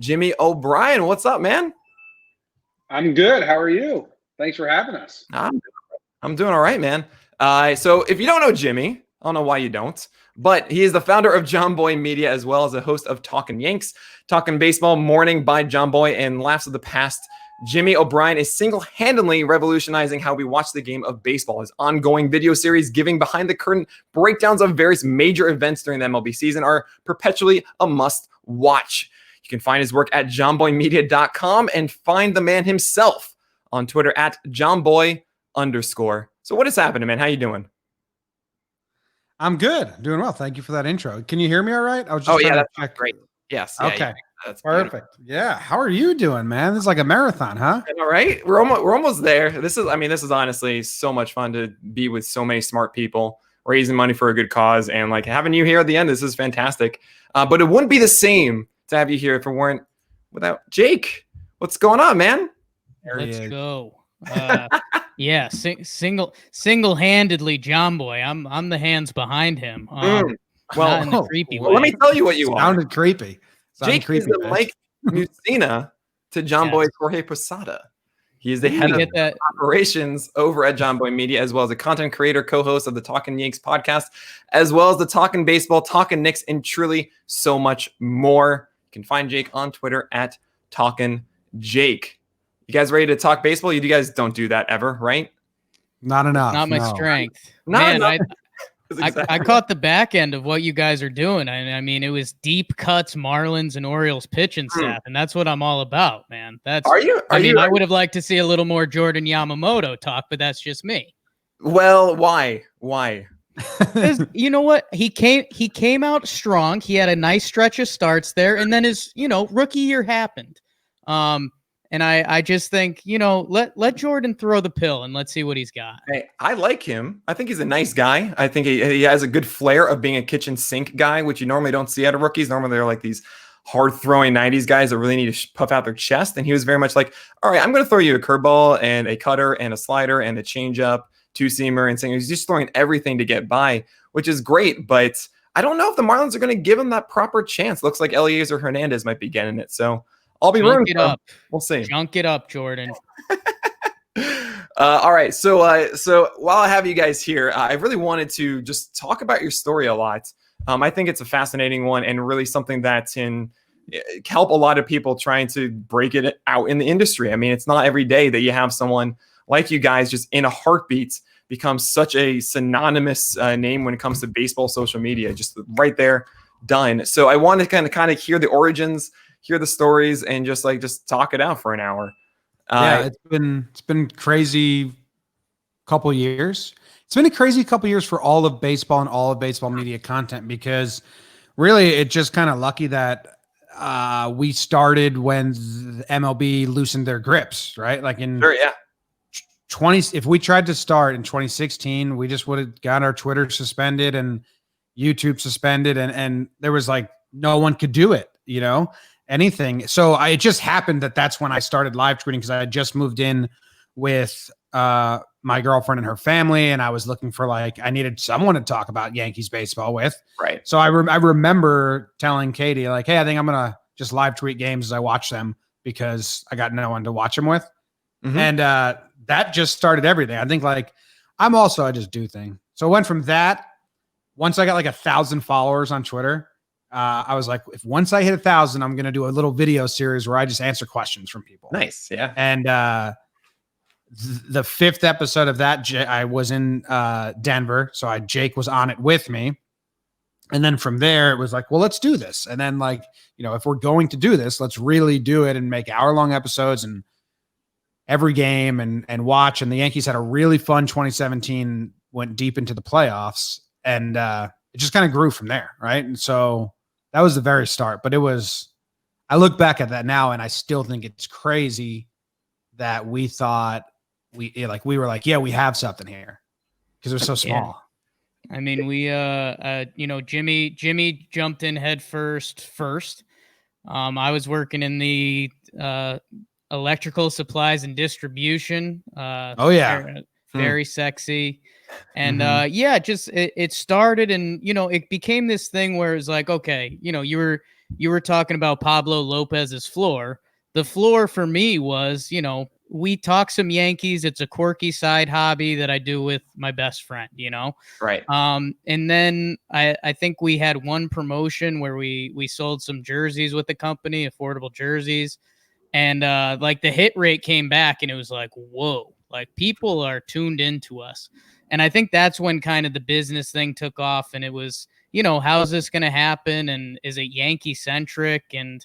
Jimmy O'Brien. What's up, man? I'm good. How are you? Thanks for having us. I'm doing all right, man. So if you don't know Jimmy, I don't know why you don't, but he is the founder of Jomboy Media as well as a host of Talkin' Yanks, Talkin' Baseball Morning by Jomboy, and Laughs of the Past. Jimmy O'Brien is single-handedly revolutionizing how we watch the game of baseball. His ongoing video series giving behind-the-curtain breakdowns of various major events during the MLB season are perpetually a must-watch. You can find his work at jomboymedia.com and find the man himself on Twitter at jomboy_. So what is happening, man? How you doing? I'm good. Doing well. Thank you for that intro. Can you hear me all right? I was just that's great. Yes. Okay. Yeah, that's perfect. Beautiful. Yeah. How are you doing, man? This is like a marathon, huh? All right. We're almost there. This is honestly so much fun to be with so many smart people, raising money for a good cause, and like having you here at the end. This is fantastic. But it wouldn't be the same to have you here if it weren't without Jake. What's going on, man? Let's go. Yeah, single-handedly Jomboy. I'm the hands behind him. Well, in the creepy way. Let me tell you what you sounded creepy. Jake is the Mike Mussina to Jomboy Jorge Posada. He is the head of operations over at Jomboy Media, as well as a content creator, co-host of the Talkin' Yanks podcast, as well as the Talkin' Baseball, Talkin' Knicks, and truly so much more. You can find Jake on Twitter at Talkin' Jake. You guys ready to talk baseball? You guys don't do that ever, right? Not enough. Not my strength. Not Man, exactly. I caught the back end of what you guys are doing. I mean, it was deep cuts, Marlins and Orioles pitching staff, and that's what I'm all about, man. I would have liked to see a little more Jordan Yamamoto talk, but that's just me. Well, why? You know what? He came out strong. He had a nice stretch of starts there, and then his rookie year happened. And I just think, let Jordan throw the pill and let's see what he's got. Hey, I like him. I think he's a nice guy. I think he has a good flair of being a kitchen sink guy, which you normally don't see out of rookies. Normally they're like these hard-throwing 90s guys that really need to puff out their chest. And he was very much like, all right, I'm going to throw you a curveball and a cutter and a slider and a changeup, two-seamer, and saying he's just throwing everything to get by, which is great. But I don't know if the Marlins are going to give him that proper chance. Looks like Eliezer Hernandez might be getting it. So I'll be rooting for him. We'll see. Junk it up, Jordan. All right. So while I have you guys here, I really wanted to just talk about your story a lot. I think it's a fascinating one and really something that can help a lot of people trying to break it out in the industry. I mean, it's not every day that you have someone like you guys just in a heartbeat become such a synonymous name when it comes to baseball social media, just right there, done. So I want to kind of hear the origins, hear the stories, and just talk it out for an hour. Yeah, it's been crazy couple years. It's been a crazy couple years for all of baseball and all of baseball media content, because really it's just kind of lucky that we started when the MLB loosened their grips, right? Like in 20, if we tried to start in 2016, we just would have got our Twitter suspended and YouTube suspended, and there was like no one could do it, anything. So it just happened that that's when I started live tweeting, because I had just moved in with my girlfriend and her family, and I was looking for I needed someone to talk about Yankees baseball with. Right. So I remember telling Katie hey, I think I'm gonna just live tweet games as I watch them, because I got no one to watch them with. Mm-hmm. And that just started everything. I think I just do things. So it went from that. Once I got 1,000 followers on Twitter, I was like, if once I hit 1,000, I'm going to do a little video series where I just answer questions from people. Nice. Yeah. And the 5th episode of that, I was in Denver. So Jake was on it with me. And then from there, it was like, well, let's do this. And then if we're going to do this, let's really do it and make hour-long episodes and every game and watch. And the Yankees had a really fun 2017, went deep into the playoffs, and it just kind of grew from there. Right. And so that was the very start, but I look back at that now and I still think it's crazy that we thought we were like, yeah, we have something here, because it was so small. I mean, we, Jimmy jumped in head first. I was working in the electrical supplies and distribution. Very sexy. And it started, and it became this thing where it's like, okay, you you were talking about Pablo Lopez's floor. The floor for me was, we talk some Yankees. It's a quirky side hobby that I do with my best friend, Right. And then I think we had one promotion where we sold some jerseys with the company, affordable jerseys. And like the hit rate came back and it was like, whoa, like people are tuned into us. And I think that's when kind of the business thing took off, and it was, how's this going to happen? And is it Yankee centric? And,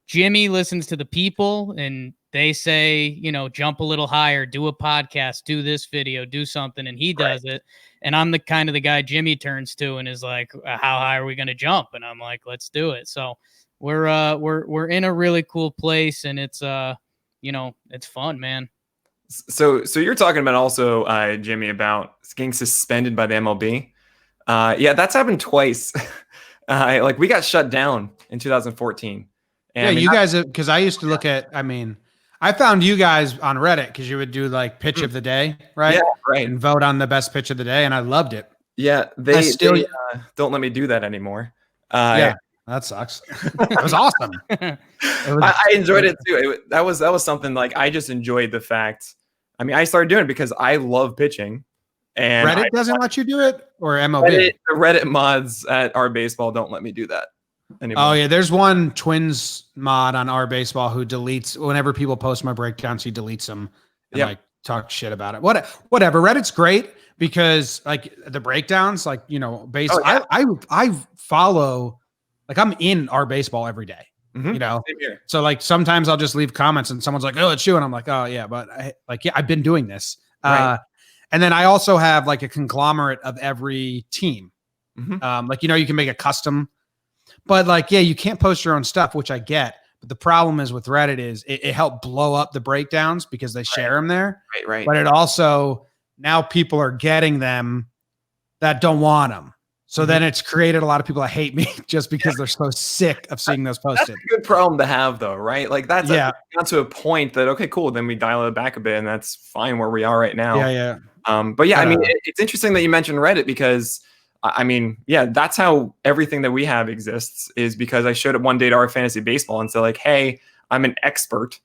Jimmy listens to the people and they say, jump a little higher, do a podcast, do this video, do something. And he does it. And I'm the kind of the guy Jimmy turns to and is like, how high are we going to jump? And I'm like, let's do it. So we're in a really cool place, and it's, it's fun, man. So you're talking about also, Jimmy, about getting suspended by the MLB. Yeah, that's happened twice. Like we got shut down in 2014. And you guys, because I used to look at, I found you guys on Reddit because you would do like pitch of the day, right? Yeah, right. And vote on the best pitch of the day. And I loved it. Yeah. They don't let me do that anymore. Yeah, that sucks. It was awesome. I enjoyed it too. That was something like, I just enjoyed the fact. I started doing it because I love pitching. And Reddit doesn't let you do it, or MLB? The Reddit mods at Our Baseball don't let me do that anymore. Oh yeah, there's one Twins mod on Our Baseball who deletes whenever people post my breakdowns. He deletes them and like talk shit about it. Whatever. Reddit's great because like the breakdowns, like I follow, like I'm in Our Baseball every day. Same here. So like sometimes I'll just leave comments and someone's like, "Oh, it's you," and I'm like, "Oh yeah," but I've been doing this. Right. And then I also have like a conglomerate of every team. You can make a custom, but like, you can't post your own stuff, which I get. But the problem is with Reddit is it helped blow up the breakdowns because they share them there. Right. But it also, now people are getting them that don't want them. So then it's created a lot of people that hate me just because they're so sick of seeing those posted. That's a good problem to have though, right? Like that's got to a point that, okay, cool. Then we dial it back a bit and that's fine where we are right now. Yeah. But yeah, it's interesting that you mentioned Reddit because that's how everything that we have exists, is because I showed up one day to Our Fantasy Baseball and said like, hey, I'm an expert.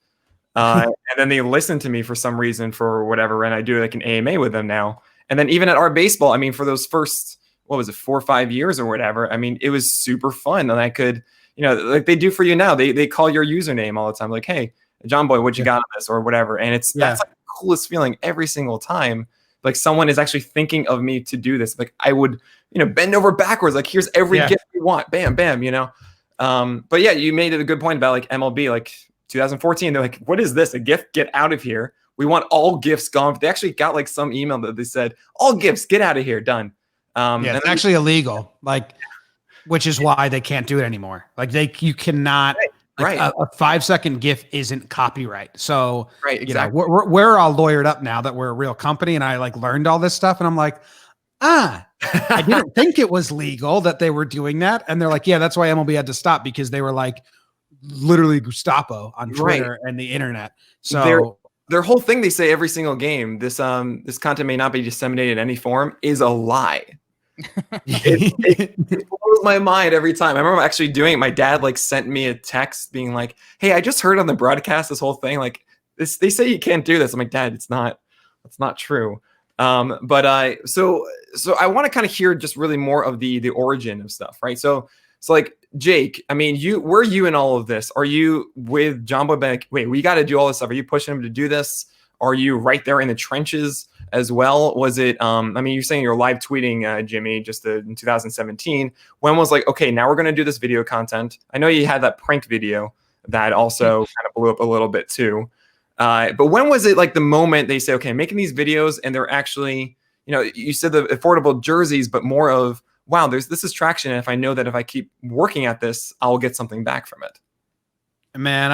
And then they listen to me for some reason for whatever. And I do like an AMA with them now. And then even at Our Baseball, for those first, 4 or 5 years or whatever, it was super fun. And I could, like they do for you now, they call your username all the time. Like, hey, Jomboy, what you got on this or whatever. And that's like the coolest feeling every single time. Like someone is actually thinking of me to do this. Like I would, bend over backwards. Like here's every gift you want. Bam, bam, But yeah, you made it a good point about like MLB, like 2014. They're like, what is this? A gift? Get out of here. We want all gifts gone. They actually got like some email that they said, all gifts, get out of here. Done. It's actually illegal. Like, which is why they can't do it anymore. Like you cannot. Right. A 5-second GIF isn't copyright. So, exactly. We're all lawyered up now that we're a real company, and I like learned all this stuff, and I'm like, I didn't think it was legal that they were doing that. And they're like, yeah, that's why MLB had to stop, because they were like literally Gestapo on Twitter and the internet. So their whole thing, they say every single game, this content may not be disseminated in any form, is a lie. it blows my mind every time. I remember actually doing it. My dad like sent me a text being like, hey, I just heard on the broadcast this whole thing. Like this, they say you can't do this. I'm like, Dad, that's not true. So I want to kind of hear just really more of the origin of stuff, right? So like Jake, were you in all of this? Are you with Jomboy Bank? Wait, we got to do all this stuff. Are you pushing him to do this? Are you right there in the trenches as well? Was it, you're saying you're live tweeting, Jimmy, just in 2017. When was like, okay, now we're going to do this video content. I know you had that prank video that also kind of blew up a little bit too. But when was it like the moment they say, okay, I'm making these videos and they're actually, you said the affordable jerseys, but more of, wow, this is traction. And if I know that if I keep working at this, I'll get something back from it. Man,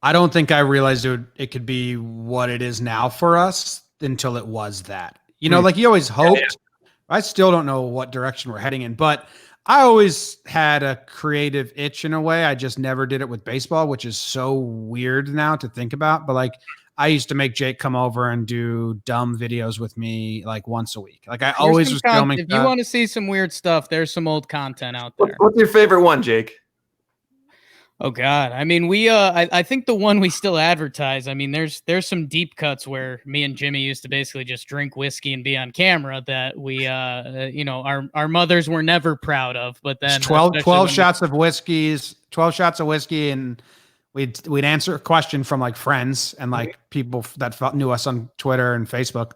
I don't think I realized it could be what it is now for us until it was that. Like you always hoped. Yeah. I still don't know what direction we're heading in, but I always had a creative itch in a way. I just never did it with baseball, which is so weird now to think about. But like I used to make Jake come over and do dumb videos with me like once a week. Like I Here's always some was filming. If you want to see some weird stuff, there's some old content out there. What's your favorite one, Jake? Oh God. I mean, I think the one we still advertise, I mean, there's some deep cuts where me and Jimmy used to basically just drink whiskey and be on camera that we, our mothers were never proud of, but then 12 shots of whiskey, and we'd answer a question from like friends and like people that knew us on Twitter and Facebook.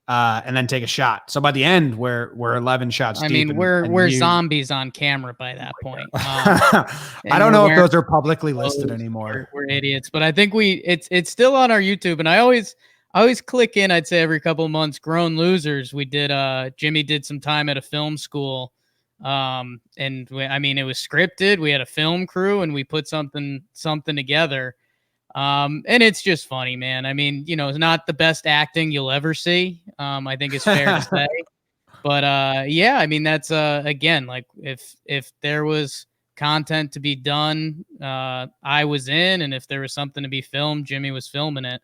And then take a shot. So by the end, we're 11 shots deep. I mean, we're zombies on camera by that point. I don't know if those are publicly listed anymore. We're idiots, but I think it's still on our YouTube. And I always click in. I'd say every couple of months. Grown Losers. We did. Jimmy did some time at a film school. And it was scripted. We had a film crew, and we put something together. And it's just funny, man. I mean, it's not the best acting you'll ever see. I think it's fair to say, but yeah, I mean, that's again, like if there was content to be done, I was in, and if there was something to be filmed, Jimmy was filming it.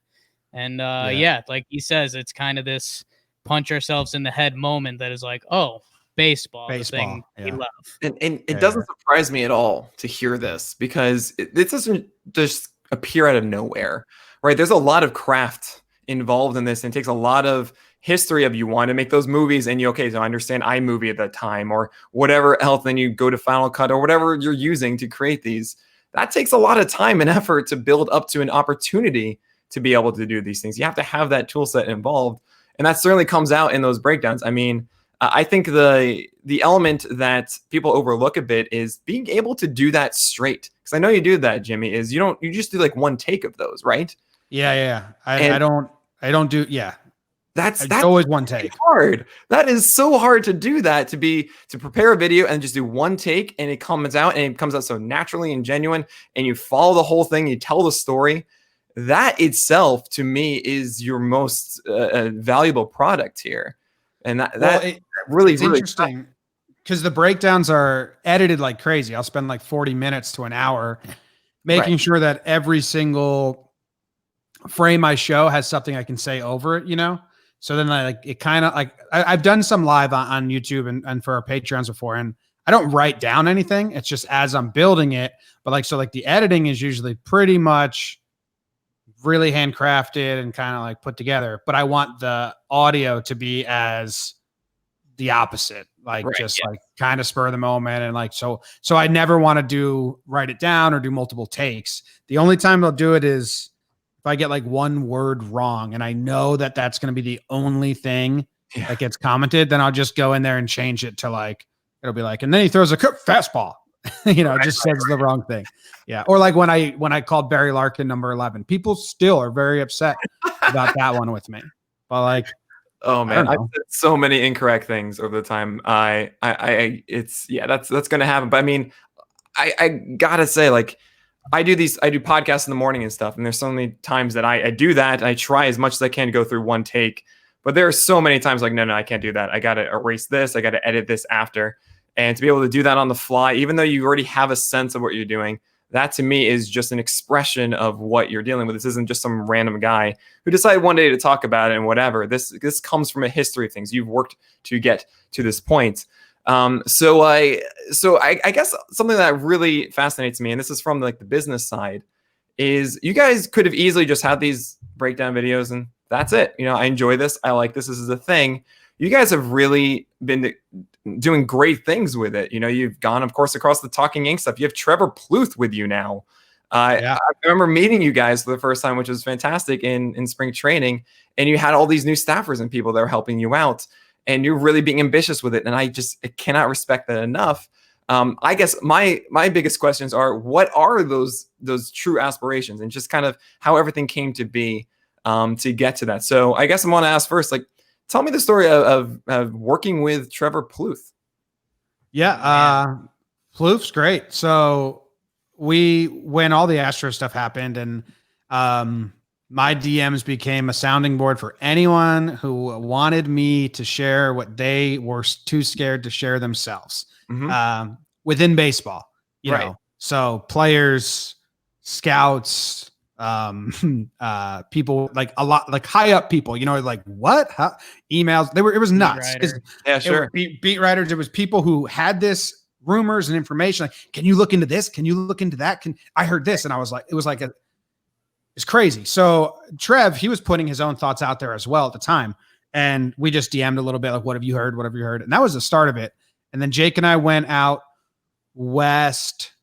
And yeah, like he says, it's kind of this punch ourselves in the head moment that is like, oh, baseball, the thing we love. And it doesn't surprise me at all to hear this, because it doesn't just appear out of nowhere, right? There's a lot of craft involved in this, and it takes a lot of history of you want to make those movies, and so I understand iMovie at that time or whatever else, then you go to Final Cut or whatever you're using to create these. That takes a lot of time and effort to build up to an opportunity to be able to do these things. You have to have that tool set involved, and that certainly comes out in those breakdowns. I mean, I think the element that people overlook a bit is being able to do that straight. Because I know you do that, Jimmy. Is you just do like one take of those, right? Yeah. I don't do. Yeah, that's always one take. Hard. That is so hard to do that. To prepare a video and just do one take, and it comes out so naturally and genuine, and you follow the whole thing. You tell the story. That itself, to me, is your most valuable product here. And it's really interesting, because the breakdowns are edited like crazy. I'll spend like 40 minutes to an hour making sure that every single frame I show has something I can say over it, So then I've done some live on YouTube and for our Patreons before, and I don't write down anything. It's just as I'm building it. But the editing is usually pretty much really handcrafted and kind of like put together, but I want the audio to be as the opposite, like kind of spur of the moment. And so I never want to write it down or do multiple takes. The only time I'll do it is if I get like one word wrong and I know that that's going to be the only thing that gets commented, then I'll just go in there and change it to it'll be and then he throws a fastball. It just says the wrong thing. Yeah. Or like when I called Barry Larkin number 11, people still are very upset about that one with me. But oh man, I've said so many incorrect things over the time. That's going to happen. But I mean, I gotta say, I do podcasts in the morning and stuff. And there's so many times that I do that. I try as much as I can to go through one take, but there are so many times no, I can't do that. I got to erase this. I got to edit this after. And to be able to do that on the fly, even though you already have a sense of what you're doing, that to me is just an expression of what you're dealing with. This isn't just some random guy who decided one day to talk about it and whatever. This comes from a history of things. You've worked to get to this point. So I guess something that really fascinates me, and this is from the business side, is you guys could have easily just had these breakdown videos and that's it. I enjoy this. I like this. This is a thing. You guys have really been doing great things with it. You've gone, of course, across the Talking Yanks stuff. You have Trevor Pluth with you now. I remember meeting you guys for the first time, which was fantastic in spring training. And you had all these new staffers and people that were helping you out. And you're really being ambitious with it. And I cannot respect that enough. I guess my biggest questions are, what are those true aspirations, and just kind of how everything came to be to get to that. So I guess I want to ask first, tell me the story of working with Trevor Pluth. Yeah, Pluth's great. So when all the Astro stuff happened, and my DMs became a sounding board for anyone who wanted me to share what they were too scared to share themselves within baseball, you know. So players, scouts, people like a lot, like high up people, like what? How? Emails. It was nuts. Yeah, sure. Beat writers. It was people who had this rumors and information. Like, can you look into this? Can you look into that? I heard this? And I was like, it's crazy. So Trev, he was putting his own thoughts out there as well at the time. And we just DM'd a little bit like, what have you heard? What have you heard? And that was the start of it. And then Jake and I went out west.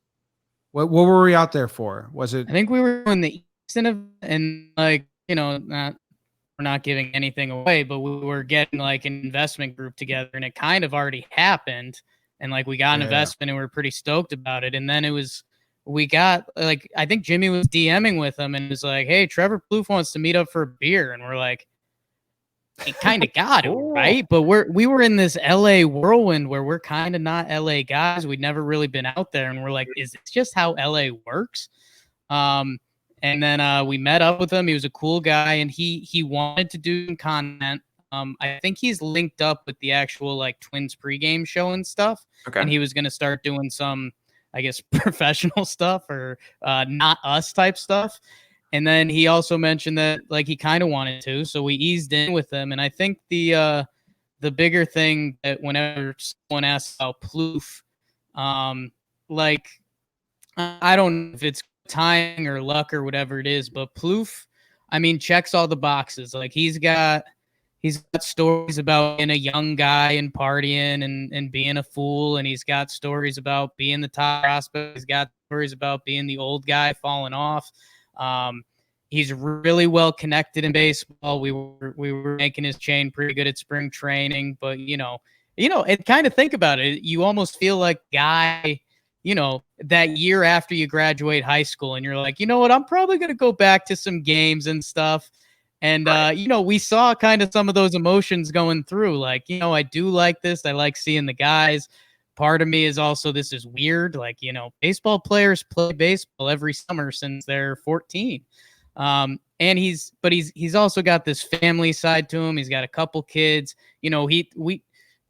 What were we out there for? Was it? I think we were in the Eastern and like, we're not giving anything away, but we were getting like an investment group together, and it kind of already happened. And like we got an investment and we were pretty stoked about it. And then we got like, I think Jimmy was DMing with him and was like, hey, Trevor Plouffe wants to meet up for a beer. And we're like, he kind of got it, right? But we were in this LA whirlwind where we're kind of not LA guys. We'd never really been out there. And we're like, is this just how LA works? And then we met up with him. He was a cool guy and he wanted to do content. I think he's linked up with the actual like Twins pregame show and stuff. Okay. And he was going to start doing some, I guess, professional stuff or not us type stuff. And then he also mentioned that like he kind of wanted to, so we eased in with him. And I think the bigger thing that whenever someone asks about Plouffe, like I don't know if it's timing or luck or whatever it is, but Plouffe, I mean, checks all the boxes. Like he's got stories about being a young guy and partying and being a fool, and he's got stories about being the top prospect. He's got stories about being the old guy falling off. He's really well connected in baseball. We were making his chain pretty good at spring training, but and kind of think about it. You almost feel like guy, that year after you graduate high school and you're like, you know what, I'm probably going to go back to some games and stuff. And, we saw kind of some of those emotions going through, like, I do like this. I like seeing the guys. Part of me is also, this is weird. Like, baseball players play baseball every summer since they're 14. And he's also got this family side to him. He's got a couple kids,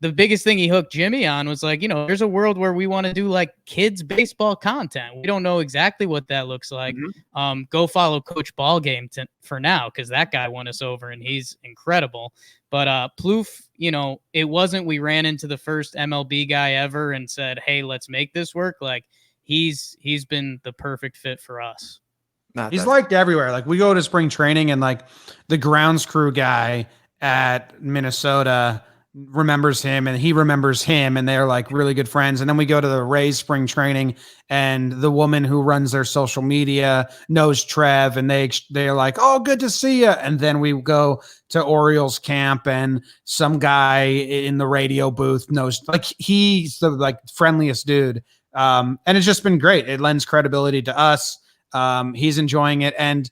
the biggest thing he hooked Jimmy on was like, there's a world where we want to do like kids baseball content. We don't know exactly what that looks like. Mm-hmm. Go follow Coach Ballgame for now, because that guy won us over and he's incredible. But Plouffe, it wasn't we ran into the first MLB guy ever and said, hey, let's make this work. Like he's been the perfect fit for us. He's liked everywhere. Like we go to spring training and like the grounds crew guy at Minnesota remembers him and he remembers him and they're like really good friends. And then we go to the Rays spring training and the woman who runs their social media knows Trev and they're like, oh, good to see you. And then we go to Orioles camp and some guy in the radio booth knows, like he's the like friendliest dude. And it's just been great. It lends credibility to us. He's enjoying it. And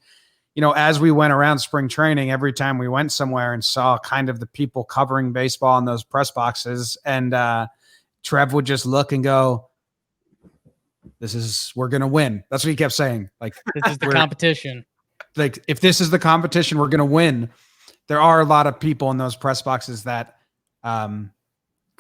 as we went around spring training, every time we went somewhere and saw kind of the people covering baseball in those press boxes, and Trev would just look and go, we're going to win. That's what he kept saying. Like, this is the competition. Like, if this is the competition, we're going to win. There are a lot of people in those press boxes that kind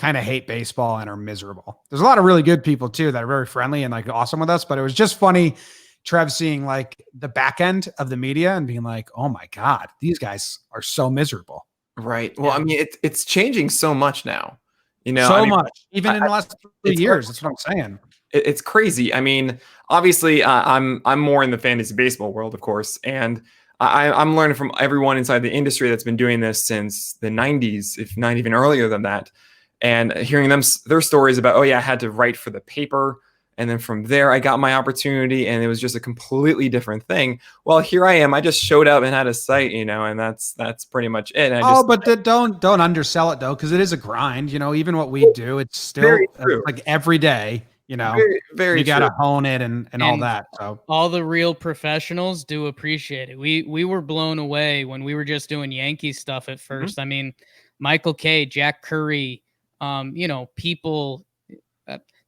of hate baseball and are miserable. There's a lot of really good people too that are very friendly and like awesome with us, but it was just funny Trev seeing like the back end of the media and being like, oh my God, these guys are so miserable. Right. Well, I mean, it's changing so much now, much, even in the last 2 years. That's what I'm saying. It's crazy. I mean, obviously I'm more in the fantasy baseball world, of course. And I'm learning from everyone inside the industry that's been doing this since the 90s, if not even earlier than that. And hearing their stories about, oh yeah, I had to write for the paper. And then from there, I got my opportunity and it was just a completely different thing. Well, here I am. I just showed up and had a site, and that's pretty much it. But don't undersell it though, because it is a grind. Even what we do, it's still like every day. Very you got to hone it and all that. So all the real professionals do appreciate it. We were blown away when we were just doing Yankees stuff at first. Mm-hmm. I mean, Michael Kay, Jack Curry, people.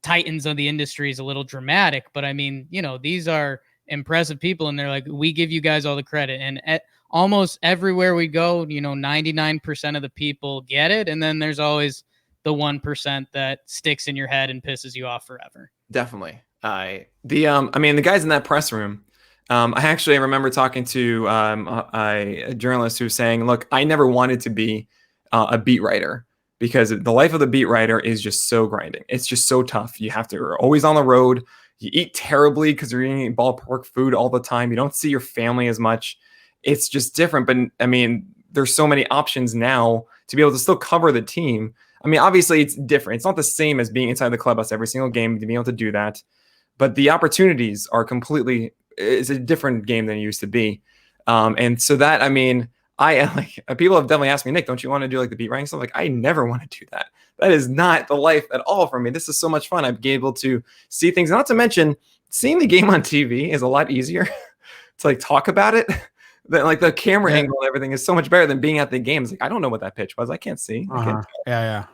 Titans of the industry is a little dramatic, but I mean, these are impressive people and they're like, we give you guys all the credit. And at almost everywhere we go, 99% of the people get it. And then there's always the 1% that sticks in your head and pisses you off forever. Definitely. The guys in that press room, I actually remember talking to a journalist who was saying, look, I never wanted to be a beat writer because the life of the beat writer is just so grinding. It's just so tough. You're always on the road. You eat terribly because you're eating ballpark food all the time. You don't see your family as much. It's just different. But I mean, there's so many options now to be able to still cover the team. I mean, obviously it's different. It's not the same as being inside the clubhouse every single game to be able to do that. But the opportunities are it's a different game than it used to be. And so that, I mean, people have definitely asked me, Nick, don't you want to do like the beat writing stuff? Like, I never want to do that. That is not the life at all for me. This is so much fun. I've been able to see things, not to mention seeing the game on TV is a lot easier to like talk about it. But like the camera angle and everything is so much better than being at the games. Like, I don't know what that pitch was. I can't see. I can't Yeah.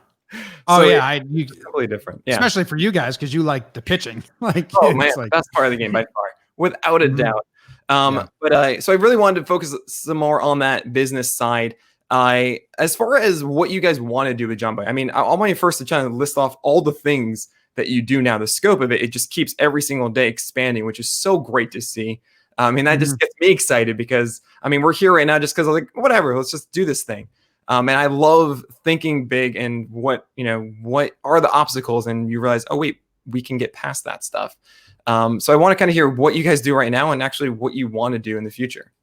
So it's totally different. Yeah. Especially for you guys, because you like the pitching. Like, oh man, like, best part of the game by far, without a doubt. But so I really wanted to focus some more on that business side. As far as what you guys want to do with Jomboy, I mean, I want you first to try to list off all the things that you do now. The scope of it just keeps every single day expanding, which is so great to see. I mean, that just gets me excited because, I mean, we're here right now just because I'm like, whatever, let's just do this thing. And I love thinking big and what are the obstacles, and you realize, oh wait, we can get past that stuff. So I want to kind of hear what you guys do right now and actually what you want to do in the future.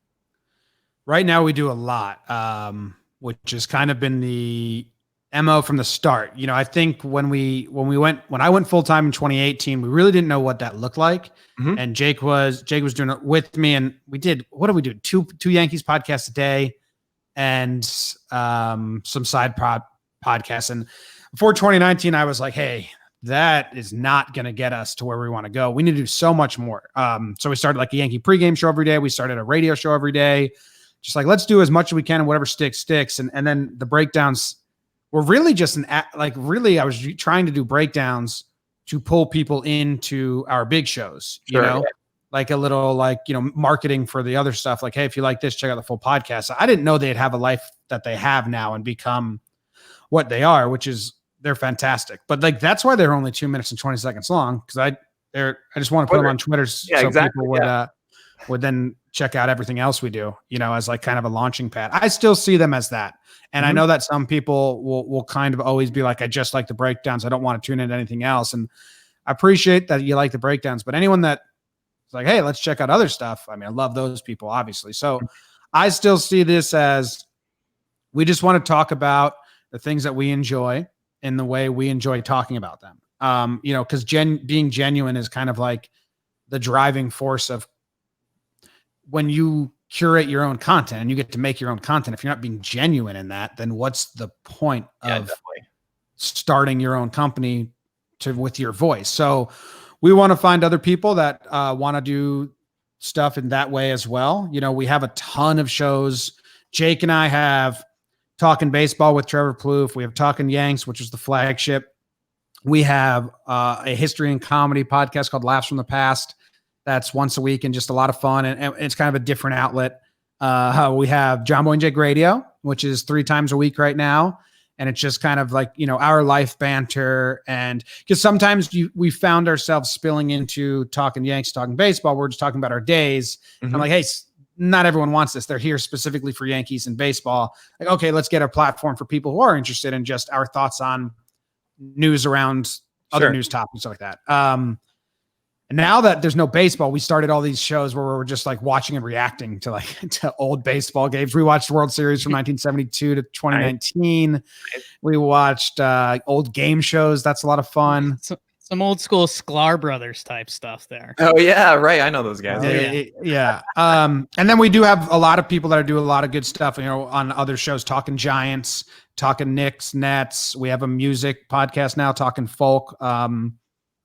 Right now we do a lot, which has kind of been the MO from the start. You know, I think when I went full time in 2018, we really didn't know what that looked like. Mm-hmm. And Jake was doing it with me, and what did we do? Two Yankees podcasts a day, and some side podcasts. And before 2019, I was like, hey, that is not going to get us to where we want to go. We need to do so much more. So we started like a Yankee pregame show every day. We started a radio show every day. Just like, let's do as much as we can and whatever sticks. And then the breakdowns were really just I was trying to do breakdowns to pull people into our big shows, like a little, marketing for the other stuff. Like, hey, if you like this, check out the full podcast. I didn't know they'd have a life that they have now and become what they are, which is, they're fantastic. But like, that's why they're only 2 minutes and 20 seconds long. Cause I just want to put them on Twitter. People would then check out everything else we do, as like kind of a launching pad. I still see them as that. And I know that some people will kind of always be like, I just like the breakdowns. I don't want to tune into anything else. And I appreciate that you like the breakdowns, but anyone that is like, hey, let's check out other stuff. I mean, I love those people, obviously. So I still see this as, we just want to talk about the things that we enjoy in the way we enjoy talking about them. Because being genuine is kind of like the driving force of when you curate your own content and you get to make your own content. If you're not being genuine in that, then what's the point of starting your own company with your voice? So we want to find other people that want to do stuff in that way as well. We have a ton of shows. Jake and I have Talking Baseball with Trevor Plouffe. We have Talking Yanks, which is the flagship. We have a history and comedy podcast called Laughs from the Past. That's once a week and just a lot of fun. And it's kind of a different outlet. We have Jomboy and Jake Radio, which is 3 times a week right now. And it's just kind of like, our life banter. And because sometimes we found ourselves spilling into Talking Yanks, Talking Baseball. We're just talking about our days. I'm like, hey, not everyone wants this. They're here specifically for Yankees and baseball. Like, okay, let's get a platform for people who are interested in just our thoughts on news around other news topics like that. And now that there's no baseball, we started all these shows where we're just like watching and reacting to old baseball games. We watched World Series from 1972 to 2019. We watched old game shows. That's a lot of fun. Some old school Sklar Brothers type stuff there. Oh yeah, right. I know those guys. Yeah. And then we do have a lot of people that do a lot of good stuff, on other shows, Talking Giants, Talking Knicks, Nets. We have a music podcast now, Talking Folk.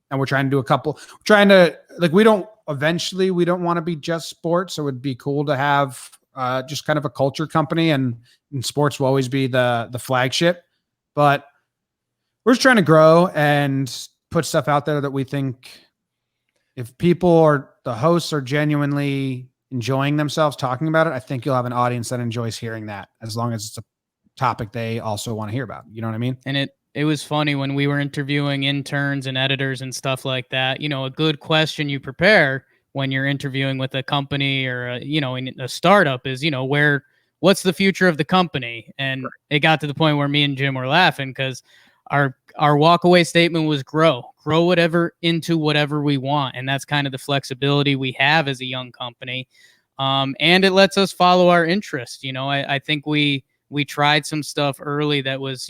And we're trying to do a couple, we don't want to be just sports. So it would be cool to have just kind of a culture company, and sports will always be the flagship, but we're just trying to grow and put stuff out there that we think if the hosts are genuinely enjoying themselves talking about it, I think you'll have an audience that enjoys hearing that, as long as it's a topic they also want to hear about. You know what I mean? And it was funny when we were interviewing interns and editors and stuff like that. A good question you prepare when you're interviewing with a company or in a startup is, what's the future of the company? And it got to the point where me and Jim were laughing because our walkaway statement was grow whatever into whatever we want. And that's kind of the flexibility we have as a young company. And it lets us follow our interest. I think we tried some stuff early that was,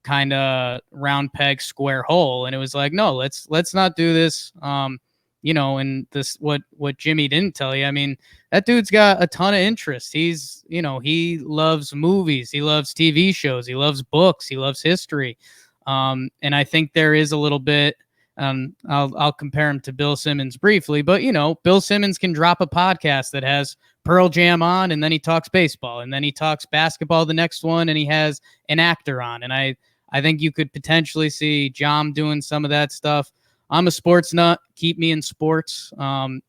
kind of round peg, square hole. And it was like, no, let's not do this. And this, what Jimmy didn't tell you. I mean, that dude's got a ton of interest. He's, he loves movies. He loves TV shows. He loves books. He loves history. And I think there is a little bit, I'll compare him to Bill Simmons briefly, but Bill Simmons can drop a podcast that has Pearl Jam on, and then he talks baseball, and then he talks basketball the next one, and he has an actor on. And I think you could potentially see Jom doing some of that stuff. I'm a sports nut. Keep me in sports, and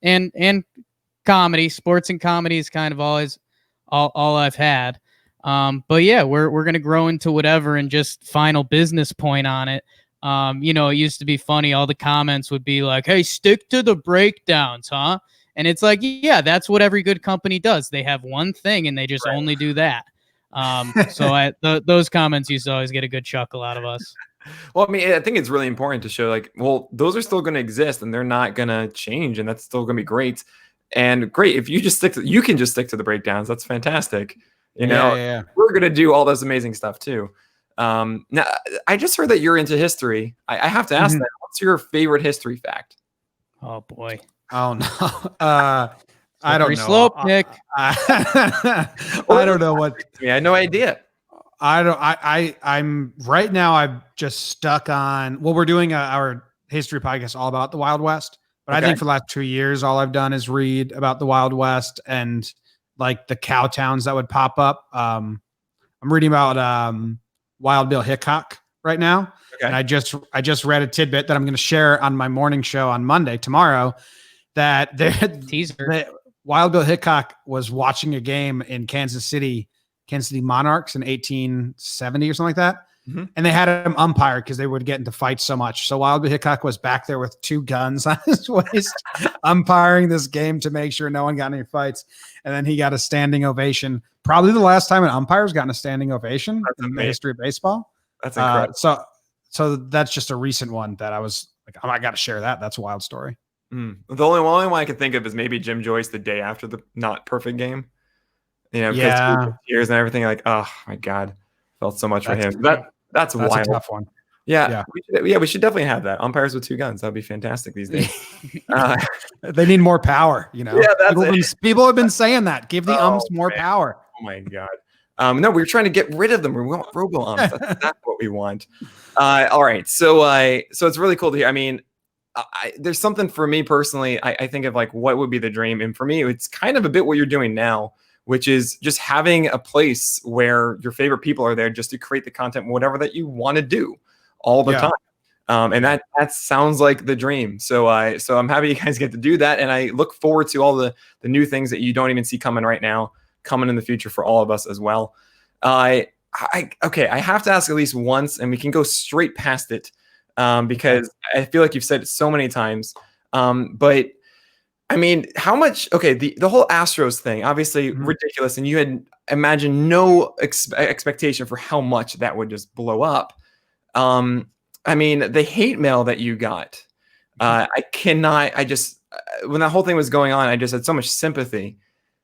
comedy. Sports and comedy is kind of always all I've had. But yeah, we're gonna grow into whatever, and just final business point on it. It used to be funny. All the comments would be like, "Hey, stick to the breakdowns, huh?" And it's like, yeah, that's what every good company does. They have one thing and they just only do that. So those comments used to always get a good chuckle out of us. Well, I mean, I think it's really important to show like, well, those are still going to exist and they're not going to change, and that's still going to be great. And great if you just you can just stick to the breakdowns. That's fantastic. Yeah. We're going to do all this amazing stuff too. Now, I just heard that you're into history. I have to ask that. What's your favorite history fact? Oh boy. Oh no. I don't know. Slope, Nick. I don't know what. I had no idea. I'm right now. I'm just stuck on. Well, we're doing our history podcast all about the Wild West, but I think for the last 2 years, all I've done is read about the Wild West and like the cow towns that would pop up. I'm reading about Wild Bill Hickok right now, and I just read a tidbit that I'm going to share on my morning show on Monday tomorrow. That Wild Bill Hickok was watching a game in Kansas City Monarchs in 1870 or something like that. Mm-hmm. And they had him umpire because they would get into fights so much. So Wild Bill Hickok was back there with 2 guns on his waist, umpiring this game to make sure no one got any fights. And then he got a standing ovation. Probably the last time an umpire's gotten a standing ovation in the history of baseball. That's incredible. So that's just a recent one that I was like, oh, I got to share that. That's a wild story. The only one I can think of is maybe Jim Joyce the day after the not perfect game. Because tears and everything. Like, oh my God, felt so much for him. That's wild. A tough one. Yeah. We should definitely have that. Umpires with 2 guns. That'd be fantastic these days. They need more power. Yeah, people have been saying that. Give the umps more power. Oh my God. No, we're trying to get rid of them. We want robo-umps. That's what we want. All right. So it's really cool to hear. I mean, there's something for me personally. I think of like what would be the dream, and for me, it's kind of a bit what you're doing now, which is just having a place where your favorite people are there just to create the content, whatever that you want to do all the time. And that sounds like the dream. So I'm happy you guys get to do that, and I look forward to all the new things that you don't even see coming right now, coming in the future for all of us as well. I have to ask at least once, and we can go straight past it. Because I feel like you've said it so many times. But I mean, how much, the whole Astros thing, obviously ridiculous. And you had imagined no expectation for how much that would just blow up. I mean, the hate mail that you got, when that whole thing was going on, I just had so much sympathy,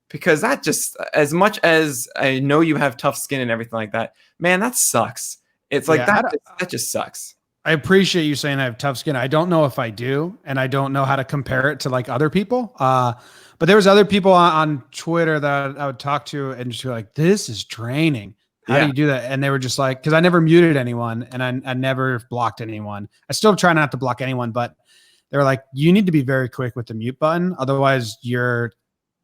because that just, as much as I know you have tough skin and everything like that, man, that sucks. It's like that just sucks. I appreciate you saying I have tough skin. I don't know if I do, and I don't know how to compare it to like other people. But there was other people on Twitter that I would talk to and just be like, this is draining. How do you do that? And they were just like, because I never muted anyone and I never blocked anyone. I still try not to block anyone, but they were like, you need to be very quick with the mute button. Otherwise you'll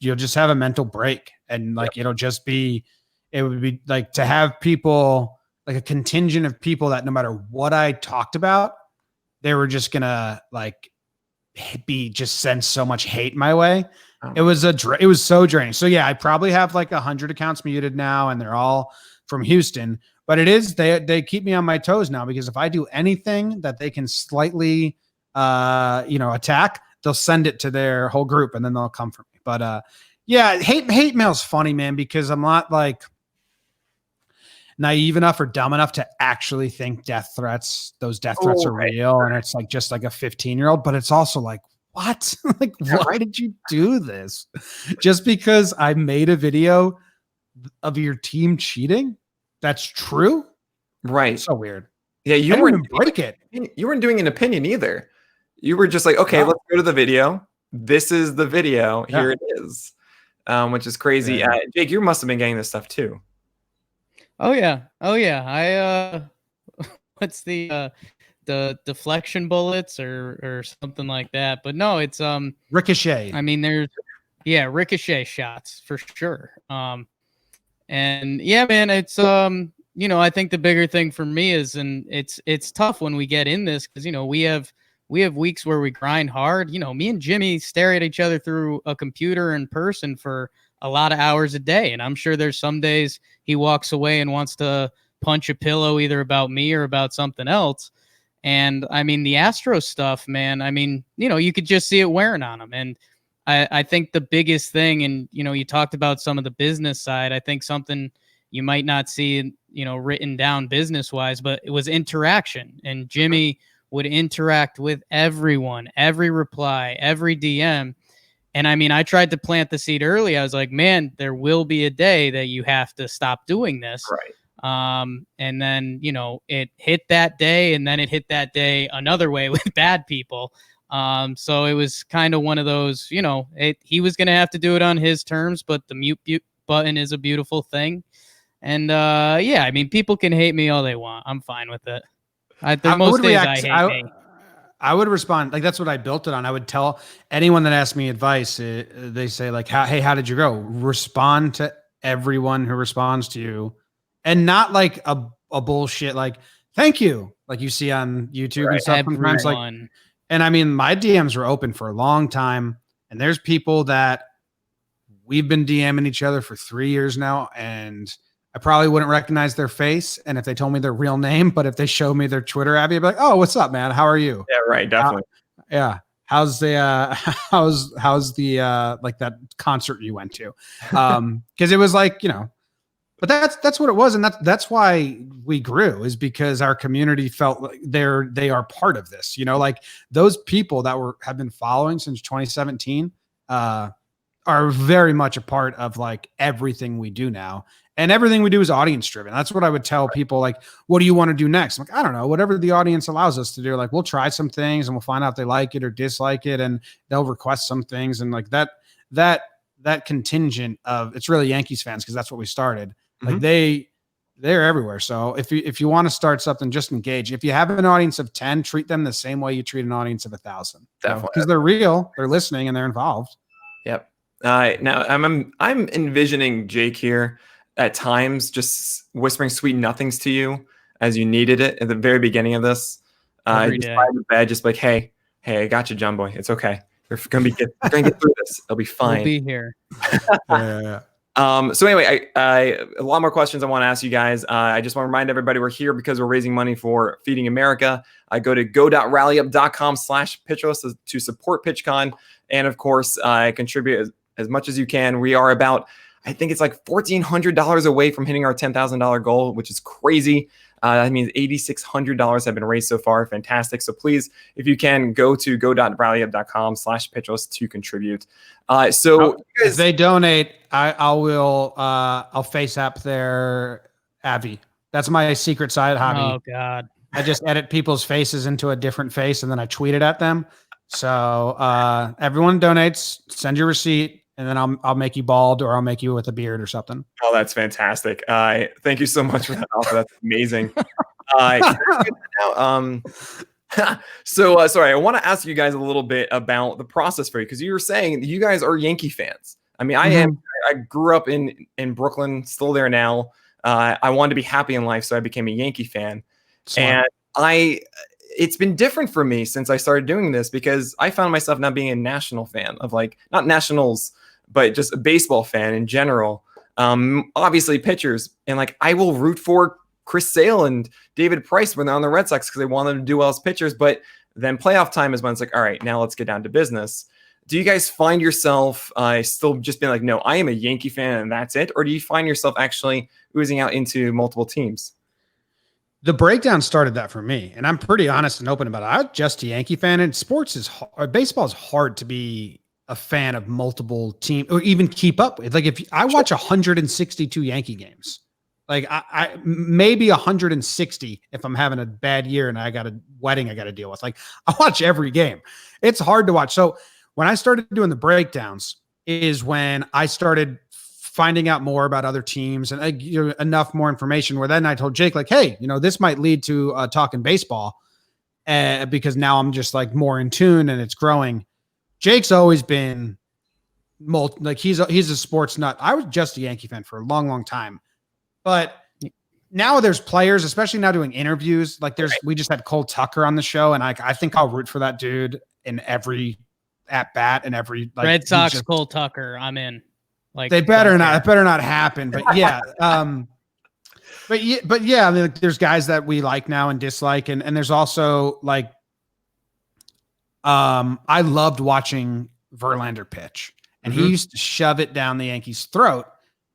just have a mental break. And like, it would be like to have people, like a contingent of people that no matter what I talked about, they were just gonna like just send so much hate my way. Oh. It was so draining. So yeah, I probably have like 100 accounts muted now, and they're all from Houston. But they keep me on my toes now, because if I do anything that they can slightly attack, they'll send it to their whole group and then they'll come for me. But yeah, hate mail's funny, man, because I'm not like naive enough or dumb enough to actually think those death threats are real. And it's like just like a 15-year-old, but it's also like, what? Like, why did you do this? Just because I made a video of your team cheating? That's true? Right. So weird. Yeah, You weren't break it. You weren't doing an opinion either. You were just like, okay, let's go to the video. This is the video. Here it is. Which is crazy. Yeah. Jake, you must have been getting this stuff too. Oh yeah. I what's the deflection bullets or something like that. But no, it's Ricochet. I mean, there's ricochet shots for sure. And yeah, man, it's I think the bigger thing for me is, and it's tough when we get in this because we have weeks where we grind hard. Me and Jimmy stare at each other through a computer in person for a lot of hours a day, and I'm sure there's some days he walks away and wants to punch a pillow either about me or about something else. And I mean, the Astros stuff, man, I mean, you could just see it wearing on him. And I think the biggest thing, and, you talked about some of the business side, I think something you might not see, written down business wise, but it was interaction. And Jimmy would interact with everyone, every reply, every DM. And I mean, I tried to plant the seed early. I was like, man, there will be a day that you have to stop doing this. Right. And then, it hit that day, and then it hit that day another way with bad people. So it was kind of one of those, he was going to have to do it on his terms, but the mute button is a beautiful thing. And I mean, people can hate me all they want. I'm fine with it. Most days I hate me. I would respond like that's what I built it on. I would tell anyone that asked me advice. They say like, "Hey, how did you go?" Respond to everyone who responds to you, and not like a bullshit like "thank you" like you see on YouTube and stuff. Sometimes like, and I mean, my DMs were open for a long time, and there's people that we've been DMing each other for 3 years now, and I probably wouldn't recognize their face, and if they told me their real name, but if they showed me their Twitter, I'd be like, "Oh, what's up, man? How are you?" Yeah, right, definitely. Yeah, how's the how's the like that concert you went to? Because it was like but that's what it was, and that's why we grew, is because our community felt like they are part of this. Like those people that have been following since 2017 are very much a part of like everything we do now. And everything we do is audience driven. That's what I would tell people. Like, what do you want to do next? I'm like, I don't know, whatever the audience allows us to do. Like, we'll try some things and we'll find out if they like it or dislike it. And they'll request some things. And like that contingent of, it's really Yankees fans, because that's what we started. Like they're everywhere. So if you want to start something, just engage. If you have an audience of 10, treat them the same way you treat an audience of 1,000. Definitely. Because they're real, they're listening, and they're involved. Yep. Now I'm envisioning Jake here at times just whispering sweet nothings to you as you needed it at the very begining of this. Every just day. by the bed, just like, hey, I got you, Jomboy. It's okay. You're gonna get through this. It'll be fine. We'll be here. Yeah. So anyway, I a lot more questions I want to ask you guys. I just want to remind everybody we're here because we're raising money for Feeding America. I go to go.rallyup.com/pitchlist to support PitchCon. And of course, contribute as much as you can. We are about, I think it's like $1,400 away from hitting our $10,000 goal, which is crazy. That means $8,600 have been raised so far. Fantastic. So please, if you can, go to go.rallyup.com/pitchlist to contribute. So if they donate, I'll face app their Abby. That's my secret side hobby. Oh God. I just edit people's faces into a different face and then I tweet it at them. So everyone donates, send your receipt, and then I'll make you bald, or I'll make you with a beard or something. Oh, that's fantastic. Thank you so much for that offer. That's amazing. So sorry, I want to ask you guys a little bit about the process for you, because you were saying that you guys are Yankee fans. I mean, I grew up in Brooklyn, still there now. I wanted to be happy in life, so I became a Yankee fan. Smart. And it's been different for me since I started doing this, because I found myself not being a national fan of, like, not Nationals, but just a baseball fan in general. Obviously pitchers, and like I will root for Chris Sale and David Price when they're on the Red Sox because they want them to do well as pitchers. But then playoff time is when it's like, all right, now let's get down to business. Do you guys find yourself still just being like, no, I am a Yankee fan and that's it? Or do you find yourself actually oozing out into multiple teams? The breakdown started that for me, and I'm pretty honest and open about it. I'm just a Yankee fan, and baseball is hard to be a fan of multiple teams or even keep up with. Like if I watch 162 Yankee games, like I maybe 160 if I'm having a bad year and I got a wedding I got to deal with. Like I watch every game. It's hard to watch. So when I started doing the breakdowns is when I started finding out more about other teams and enough more information where then I told Jake, like, hey, this might lead to talking baseball because now I'm just like more in tune and it's growing. Jake's always been he's a sports nut. I was just a Yankee fan for a long, long time, but now there's players, especially now doing interviews. Like we just had Cole Tucker on the show, and I think I'll root for that dude in every at bat and every Red Sox Cole Tucker. I'm in. Like they better not. It better not happen. But yeah, but yeah. I mean, there's guys that we like now and dislike, and there's also like, I loved watching Verlander pitch, and he used to shove it down the Yankees' throat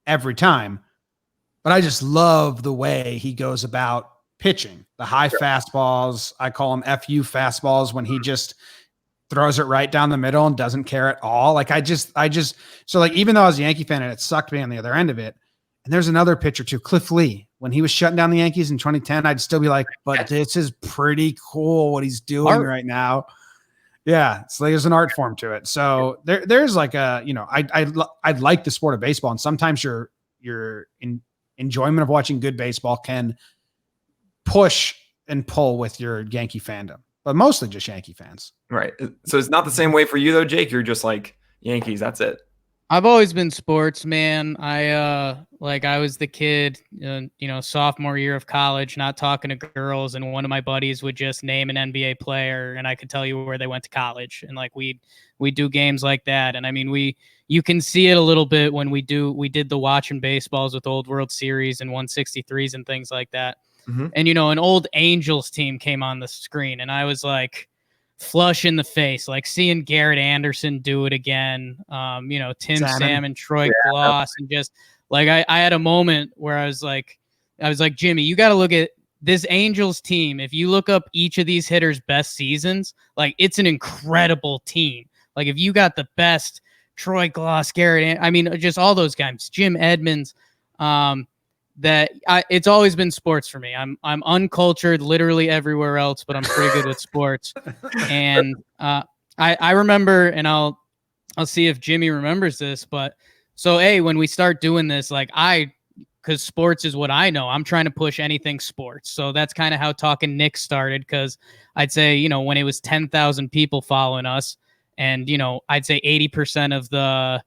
every time. But I just love the way he goes about pitching the high fastballs. I call them FU fastballs when he just throws it right down the middle and doesn't care at all. Like so like, even though I was a Yankee fan and it sucked me on the other end of it. And there's another pitcher too, Cliff Lee, when he was shutting down the Yankees in 2010, I'd still be like, but this is pretty cool what he's doing right now. Yeah. It's like, there's an art form to it. So there's like I like the sport of baseball. And sometimes your enjoyment of watching good baseball can push and pull with your Yankee fandom. But mostly just Yankee fans. Right. So it's not the same way for you though, Jake. You're just like Yankees. That's it. I've always been sports, man. I was the kid, sophomore year of college, not talking to girls, and one of my buddies would just name an NBA player, and I could tell you where they went to college, and like we do games like that, and I mean you can see it a little bit when we did the watching baseballs with old World Series and 163s and things like that. And, an old Angels team came on the screen, and I was like flush in the face, like seeing Garrett Anderson do it again, Tim Salmon, Troy Glaus, and just like I had a moment where I was like, Jimmy, you got to look at this Angels team. If you look up each of these hitters' best seasons, like it's an incredible team. Like if you got the best Troy Glaus, Garrett, just all those guys, Jim Edmonds, it's always been sports for me. I'm uncultured literally everywhere else, but I'm pretty good with sports. And I remember, and I'll see if Jimmy remembers this, but so when we start doing this, like because sports is what I know, I'm trying to push anything sports. So that's kind of how Talking Knicks started, because I'd say, when it was 10,000 people following us, and, I'd say 80% of the,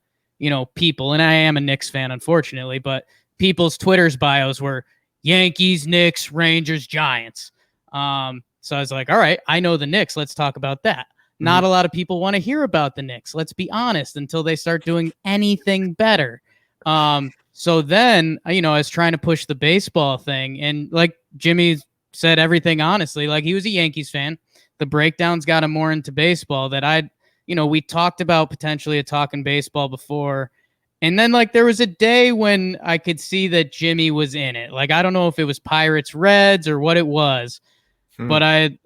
people, and I am a Knicks fan, unfortunately, but people's Twitter's bios were Yankees, Knicks, Rangers, Giants. So I was like, all right, I know the Knicks. Let's talk about that. Not a lot of people want to hear about the Knicks. Let's be honest, until they start doing anything better. So then, I was trying to push the baseball thing. And like Jimmy said, everything honestly, like he was a Yankees fan. The breakdowns got him more into baseball that we talked about potentially a Talking Baseball before. And then, like, there was a day when I could see that Jimmy was in it. Like, I don't know if it was Pirates, Reds, or what it was. But I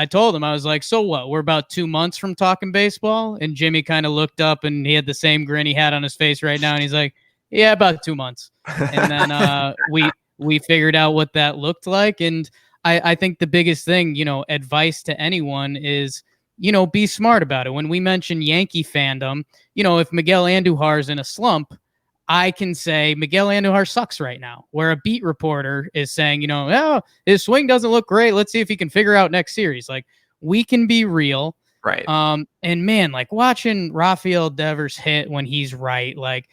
told him, I was like, so what? We're about 2 months from Talking Baseball? And Jimmy kind of looked up, and he had the same grin he had on his face right now. And he's like, yeah, about 2 months. And then we figured out what that looked like. And I think the biggest thing, advice to anyone is, be smart about it. When we mention Yankee fandom, if Miguel Andujar's in a slump, I can say Miguel Andujar sucks right now, where a beat reporter is saying, his swing doesn't look great. Let's see if he can figure out next series. Like, we can be real. Right. And man, like watching Rafael Devers hit when he's right, like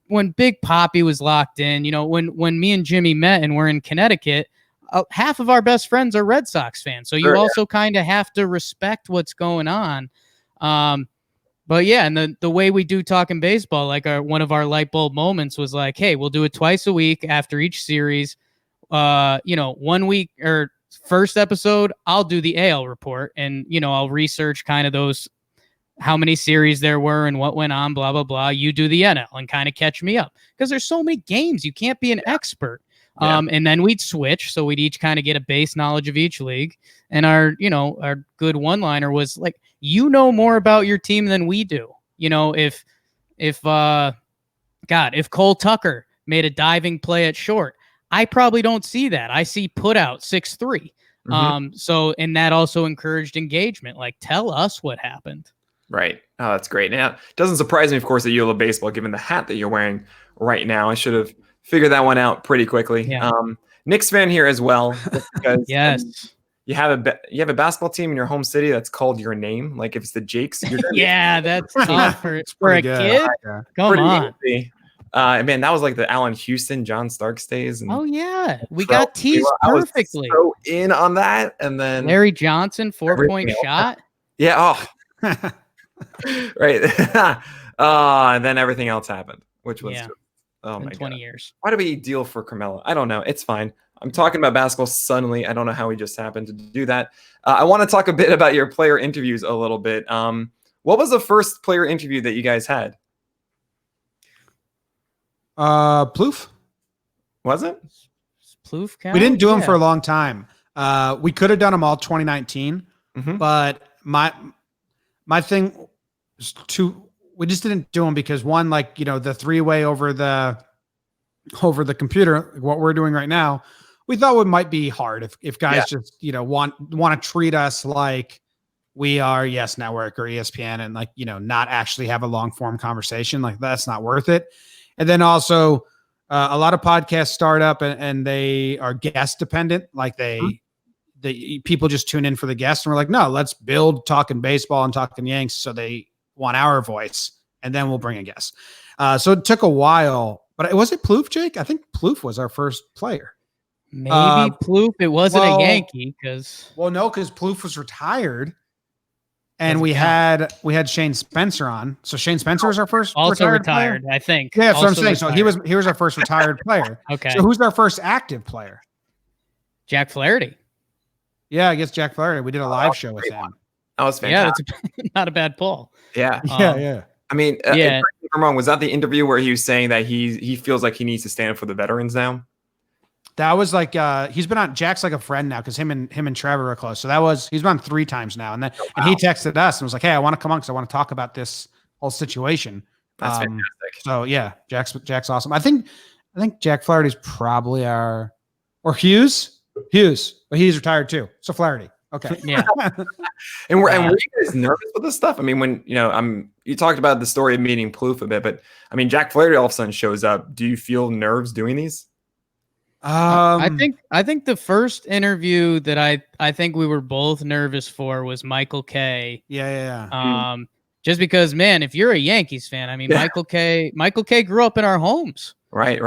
when Big Papi was locked in, when me and Jimmy met and we're in Connecticut, half of our best friends are Red Sox fans. So you also kind of have to respect what's going on. But yeah, and the way we do Talking Baseball, like one of our light bulb moments was like, hey, we'll do it twice a week after each series. 1 week or first episode, I'll do the AL report, and I'll research kind of those, how many series there were and what went on, blah blah blah. You do the NL and kind of catch me up, because there's so many games, you can't be an expert. And then we'd switch, so we'd each kind of get a base knowledge of each league. And our good one-liner was like, more about your team than we do. If Cole Tucker made a diving play at short, I probably don't see that. I see put out 6-3. So, and that also encouraged engagement. Like, tell us what happened. Right. Oh, that's great. Now, it doesn't surprise me, of course, that you love baseball, given the hat that you're wearing right now. I should have figured that one out pretty quickly. Yeah. Knicks fan here as well. Because, yes. You have a basketball team in your home city that's called your name. Like, if it's the Jakes, you're yeah, that's tough for a good. kid. Come on. Easy. Man, that was like the Allen Houston, John Starks days. And oh yeah, we got teased perfectly. I was so in on that, and then Larry Johnson 4-point shot. Yeah. Oh, right. And then everything else happened, which was oh my 20 God. years. Why do we deal for Carmelo? I don't know. It's fine. I'm talking about basketball suddenly. I don't know how we just happened to do that. I want to talk a bit about your player interviews a little bit. What was the first player interview that you guys had? Plouffe. Was it? Plouffe count? We didn't do them for a long time. We could have done them all 2019, but my thing was we just didn't do them because one, like, the three-way over the computer, what we're doing right now, we thought it might be hard if guys just, want to treat us like we are Yes Network or ESPN and like, not actually have a long form conversation. Like, that's not worth it. And then also a lot of podcasts start up and they are guest dependent. Like the people just tune in for the guests, and we're like, no, let's build Talking Baseball and Talking Yanks so they want our voice, and then we'll bring a guest. So it took a while, but was it Plouffe, Jake? I think Plouffe was our first player. Maybe Plouffe. It wasn't a Yankee because Plouffe was retired. And we had Shane Spencer on. So Shane Spencer was our first also retired player? I think. Yeah, that's what I'm saying. Retired. So he was our first retired player. Okay. So who's our first active player? Jack Flaherty. Yeah, I guess Jack Flaherty. We did a live show with him. That was fantastic. Yeah, that's not a bad pull. Yeah. Yeah. I mean, correct me if I'm wrong, was that the interview where he was saying that he feels like he needs to stand up for the veterans now? That was like he's been on. Jack's like a friend now because him and Trevor are close. So he's been on 3 times now, and and he texted us and was like, "Hey, I want to come on because I want to talk about this whole situation." That's fantastic. So yeah, Jack's awesome. I think Jack Flaherty's probably or Hughes, but he's retired too. So Flaherty, okay, yeah. And were you guys nervous with this stuff? I mean, when you talked about the story of meeting Plouffe a bit, but I mean, Jack Flaherty all of a sudden shows up. Do you feel nerves doing these? I think the first interview that I think we were both nervous for was Michael Kay. Yeah. Just because, man, if you're a Yankees fan, I mean, Michael Kay grew up in our homes. Right.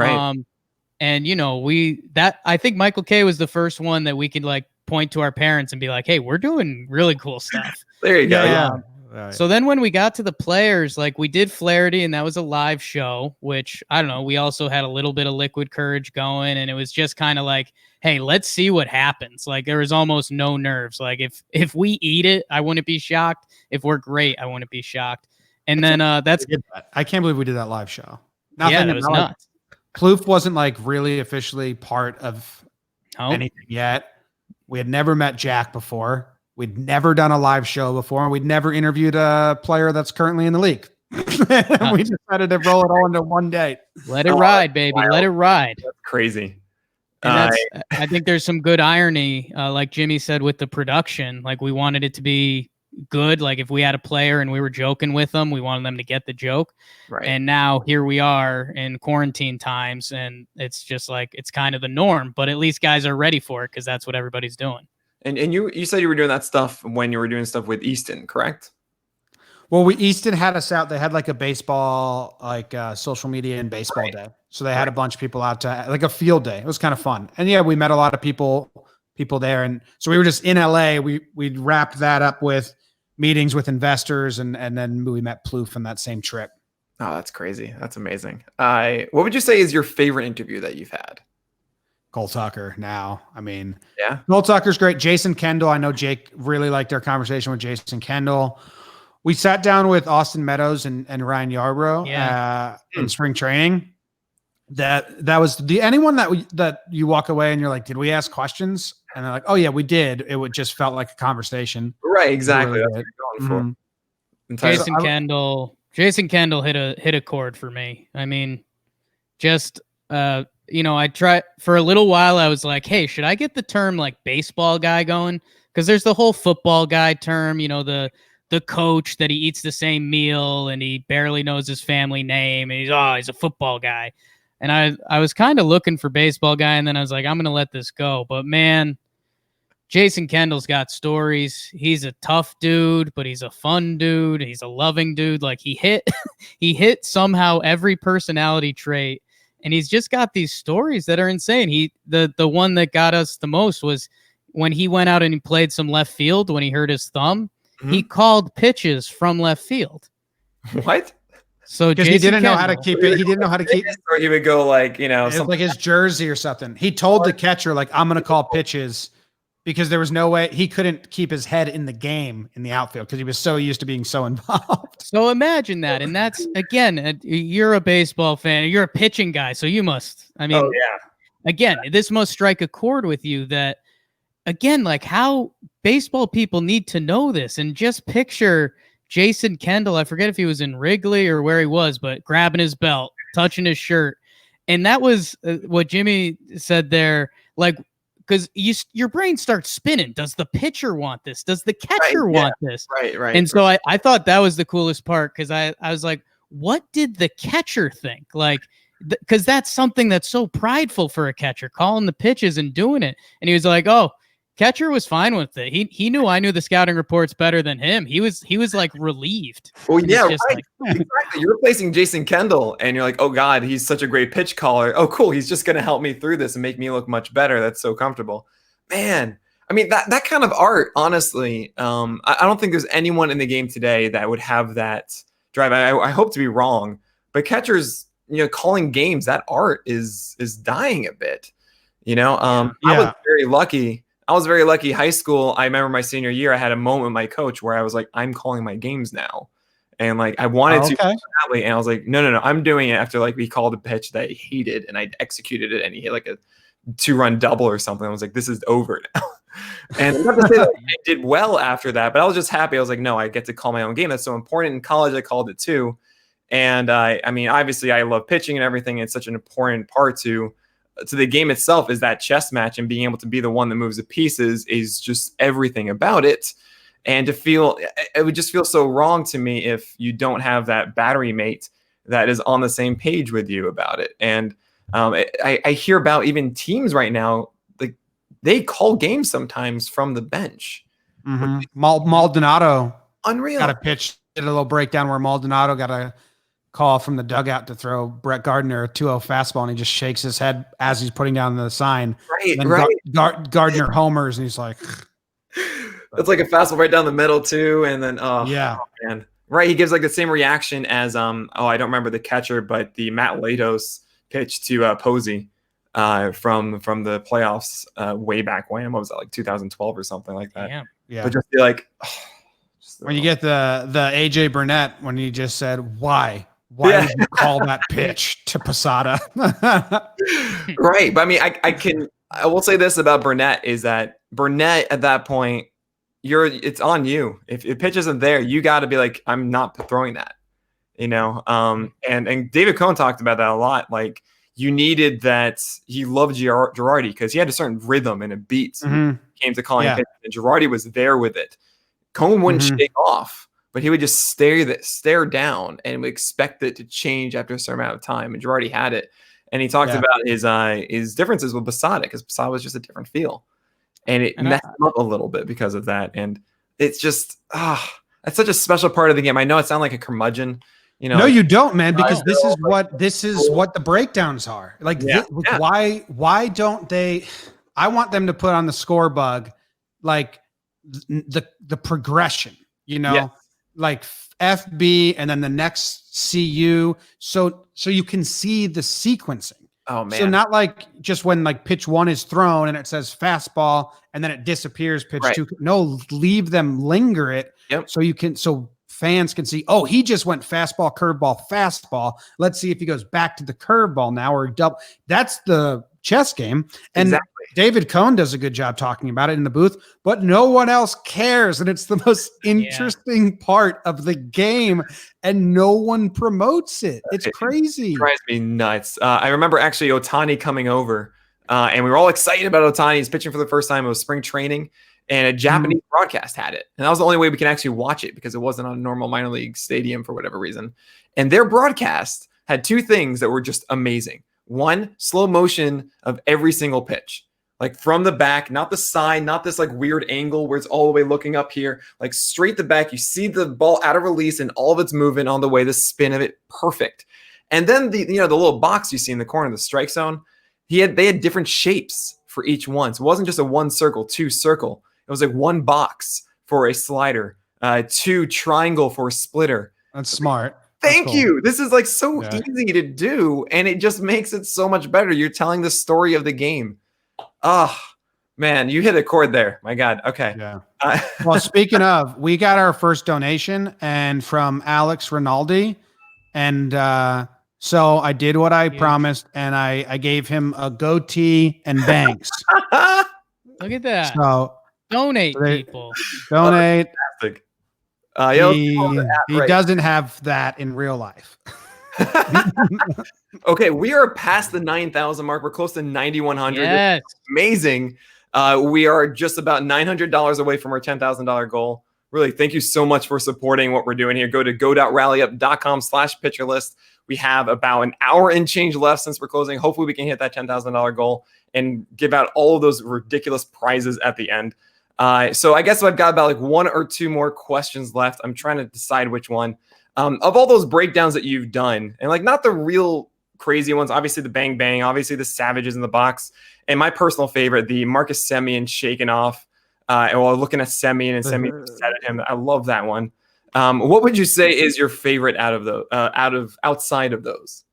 And I think Michael Kay was the first one that we could like point to our parents and be like, hey, we're doing really cool stuff. There you go. Yeah. Right. So then when we got to the players, like we did Flaherty and that was a live show, which I don't know. We also had a little bit of Liquid Courage going, and it was just kind of like, hey, let's see what happens. Like there was almost no nerves. Like if we eat it, I wouldn't be shocked. If we're great, I wouldn't be shocked. And then I can't believe we did that live show. That was nuts. Plouffe wasn't like really officially part of anything yet. We had never met Jack before. We'd never done a live show before, and we'd never interviewed a player that's currently in the league. We decided to roll it all into one day. Let it ride, baby. Wild. Let it ride. That's crazy. And I think there's some good irony, like Jimmy said, with the production. Like we wanted it to be good. Like if we had a player and we were joking with them, we wanted them to get the joke. Right. And now here we are in quarantine times, and it's just like it's kind of the norm. But at least guys are ready for it because that's what everybody's doing. And you said you were doing that stuff when you were doing stuff with Easton, correct? Well, Easton had us out. They had like a baseball, social media and baseball day. So they had a bunch of people out to like a field day. It was kind of fun. And yeah, we met a lot of people there. And so we were just in LA. We wrapped that up with meetings with investors, and then we met Plouffe on that same trip. Oh, that's crazy. That's amazing. What would you say is your favorite interview that you've had? Cole Tucker now. I mean, Yeah. Cole Tucker's great. Jason Kendall. I know Jake really liked our conversation with Jason Kendall. We sat down with Austin Meadows and Ryan Yarbrough in spring training. That was anyone that you walk away and you're like, did we ask questions? And they're like, oh yeah, we did. It would just felt like a conversation. Right. Exactly. Really That's what you're going for. Jason Kendall hit a chord for me. I mean, just I tried for a little while. I was like, hey, should I get the term like baseball guy going? Because there's the whole football guy term. The coach that he eats the same meal and he barely knows his family name and he's a football guy. And I was kind of looking for baseball guy, and then I was like, I'm gonna let this go. But man, Jason Kendall's got stories. He's a tough dude, but he's a fun dude. He's a loving dude. Like he hit somehow every personality trait, and he's just got these stories that are insane. The one that got us the most was when he went out and he played some left field when he hurt his thumb. Mm-hmm. He called pitches from left field. What? So because he didn't know how to keep it. He didn't know how to keep it. Or he would go like, something like his jersey or something. He told the catcher, like, I'm going to call pitches because there was no way he couldn't keep his head in the game in the outfield because he was so used to being so involved. So imagine that. And that's, again, you're a baseball fan. You're a pitching guy. So you must, again, this must strike a chord with you that, again, like how baseball people need to know this. And just picture Jason Kendall, I forget if he was in Wrigley or where he was, but grabbing his belt, touching his shirt. And that was what Jimmy said there, like, because your brain starts spinning. Does the pitcher want this? Does the catcher want this? Right. And so I thought that was the coolest part because I was like, what did the catcher think? Like, because that's something that's so prideful for a catcher, calling the pitches and doing it. And he was like, oh, catcher was fine with it. He knew I knew the scouting reports better than him. He was like relieved. Well, yeah, right. Exactly. You're replacing Jason Kendall, and you're like, oh God, he's such a great pitch caller. Oh, cool. He's just going to help me through this and make me look much better. That's so comfortable, man. I mean, that kind of art, honestly. I don't think there's anyone in the game today that would have that drive. I hope to be wrong, but catchers, calling games, that art is dying a bit. I was very lucky. High school, I remember my senior year, I had a moment with my coach where I was like, I'm calling my games now. And like, I wanted to badly, and I was like, no, I'm doing it after like we called a pitch that I hated and I executed it and he hit like a 2-run double or something. I was like, this is over now. And not to say that I did well after that, but I was just happy. I was like, no, I get to call my own game. That's so important. In college, I called it too. And I mean, obviously I love pitching and everything. It's such an important part to the game itself is that chess match, and being able to be the one that moves the pieces is just everything about it. And it would just feel so wrong to me if you don't have that battery mate that is on the same page with you about it. And I hear about even teams right now, like they call games sometimes from the bench. Mm-hmm. Maldonado, unreal. Got a pitch, did a little breakdown where Maldonado got a call from the dugout to throw Brett Gardner a 2-0 fastball, and he just shakes his head as he's putting down the sign. Right. Gardner homers, and he's like, it's like a fastball right down the middle too. And then, man. Right. He gives like the same reaction as, I don't remember the catcher, but the Matt Latos pitch to Posey from the playoffs way back when. What was that, like 2012 or something like that? Yeah. But just be like, when you get the AJ Burnett, when he just said, why would you call that pitch to Posada? Right. But I mean, I will say this about Burnett is that Burnett at that point, it's on you. If pitch isn't there, you got to be like, I'm not throwing that, and David Cohn talked about that a lot. Like you needed that. He loved Girardi because he had a certain rhythm and a beat when it came to calling pitch, and Girardi was there with it. Cohn wouldn't shake off, but he would just stare down and would expect it to change after a certain amount of time. And Girardi had it. And he talked about his differences with Posada, because Posada was just a different feel. And it messed him up a little bit because of that. And it's just, that's such a special part of the game. I know it sounds like a curmudgeon. No, you don't, man, because this is what the breakdowns are. Like, why don't they? I want them to put on the score bug, like the progression, like FB and then the next CU, so you can see the sequencing. Oh man. So not like just when like pitch 1 is thrown and it says fastball and then it disappears pitch Right. 2. No, leave them linger it. Yep. So fans can see, oh, he just went fastball, curveball, fastball. Let's see if he goes back to the curveball now or double. That's the chess game. And Exactly. David Cohn does a good job talking about it in the booth, but no one else cares. And it's the most interesting part of the game, and no one promotes it. It's crazy. It drives me nuts. I remember actually Ohtani coming over, and we were all excited about Ohtani. He's pitching for the first time. It was spring training, and a Japanese broadcast had it. And that was the only way we can actually watch it because it wasn't on a normal minor league stadium for whatever reason. And their broadcast had 2 things that were just amazing. One, slow motion of every single pitch. Like from the back, not the side, not this like weird angle where it's all the way looking up here, like straight the back. You see the ball out of release and all of its movement on the way, the spin of it, perfect. And then the little box you see in the corner of the strike zone, they had different shapes for each one. So it wasn't just a 1 circle, 2 circle. It was like 1 box for a slider, 2 triangle for a splitter. That's smart. Thank you. This is like so easy to do, and it just makes it so much better. You're telling the story of the game. Oh, man, you hit a chord there. My God. Okay. Yeah. Well, speaking of, we got our first donation and from Alex Rinaldi. And so I did what I promised, and I gave him a goatee and bangs. Look at that. So donate, people. Donate. Fantastic. He doesn't have that in real life. Okay, we are past the 9,000 mark. We're close to 9,100. Yes. Amazing. We are just about $900 away from our $10,000 goal. Really, thank you so much for supporting what we're doing here. Go to go.rallyup.com/pitcherlist. We have about an hour and change left since we're closing. Hopefully we can hit that $10,000 goal and give out all of those ridiculous prizes at the end. So I guess I've got about like 1 or 2 more questions left. I'm trying to decide which one. Of all those breakdowns that you've done, and like not the real crazy ones, obviously the bang bang, obviously the savages in the box, and my personal favorite, the Marcus Semien shaking off, or looking at Semien and Semien said at him. I love that one. What would you say is your favorite outside of those?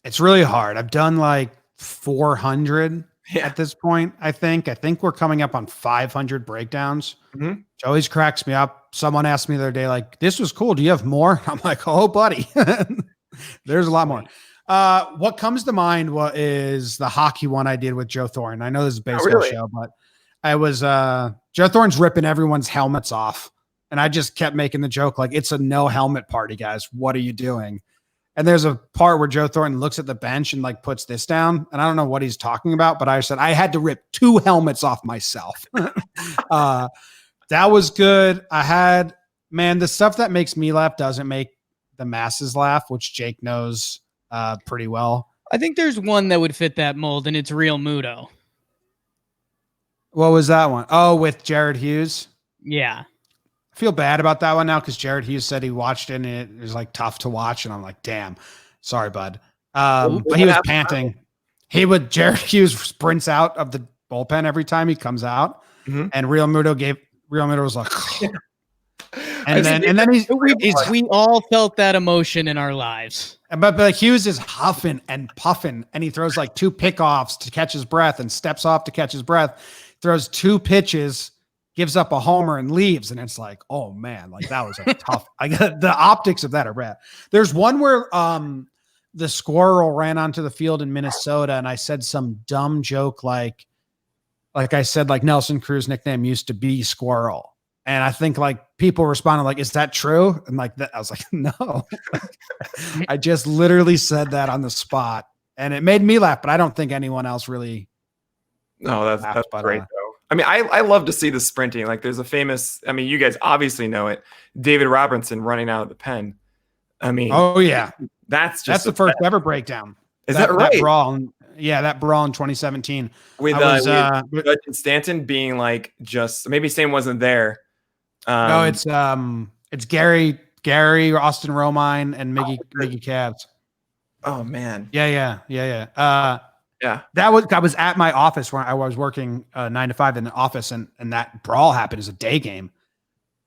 It's really hard. I've done like 400 at this point. I think we're coming up on 500 breakdowns. Which always cracks me up. Someone asked me the other day, like, this was cool. Do you have more? I'm like, oh, buddy, there's a lot more. What comes to mind is the hockey one I did with Joe Thorne. I know this is a baseball show, but I was Joe Thorne's ripping everyone's helmets off. And I just kept making the joke, like, it's a no helmet party, guys. What are you doing? And there's a part where Joe Thornton looks at the bench and like puts this down. And I don't know what he's talking about, but I said, I had to rip 2 helmets off myself. That was good. The stuff that makes me laugh doesn't make the masses laugh, which Jake knows pretty well. I think there's one that would fit that mold, and it's Real Muto. What was that one? Oh, with Jared Hughes. Yeah. I feel bad about that one now because Jared Hughes said he watched it and it was like tough to watch. And I'm like, damn, sorry, bud. But he was panting. Jared Hughes sprints out of the bullpen every time he comes out. And Real Muto was like, and then we all felt that emotion in our lives. But Hughes is huffing and puffing, and he throws like 2 pickoffs to catch his breath and steps off to catch his breath, throws 2 pitches, gives up a homer and leaves. And it's like, oh man, like that was a tough, the optics of that are bad. There's one where the squirrel ran onto the field in Minnesota, and I said some dumb joke like I said, like Nelson Cruz's nickname used to be Squirrel. And I think like people responded like, is that true? And like that, I was like, no. I just literally said that on the spot, and it made me laugh, but I don't think anyone else really. No, that's great though. I mean, I love to see the sprinting. Like there's a famous, I mean, you guys obviously know it, David Robinson running out of the pen. I mean, oh yeah, that's the first ever breakdown. Is that right? That brawl, that brawl in 2017 with Stanton being like, just maybe Stan wasn't there. No, it's Gary, Austin Romine, and Miggy Cavs. Oh man, yeah. Yeah, I was at my office where I was working 9 to 5 in the office, and that brawl happened as a day game,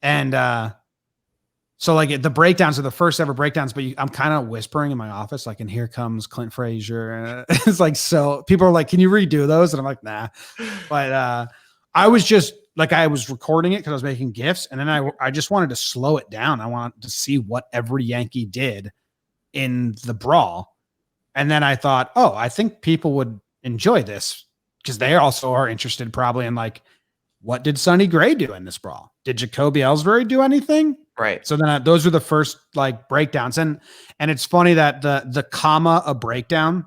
and So like the breakdowns are the first ever breakdowns, but I'm kind of whispering in my office, like, and here comes Clint Frazier. And it's like, so people are like, can you redo those? And I'm like, nah. But I was just like, I was recording it because I was making GIFs. And then I just wanted to slow it down. I wanted to see what every Yankee did in the brawl. And then I thought, oh, I think people would enjoy this because they also are interested probably in like, what did Sonny Gray do in this brawl? Did Jacoby Ellsbury do anything? Right. So then those are the first like breakdowns. And it's funny that the comma a breakdown,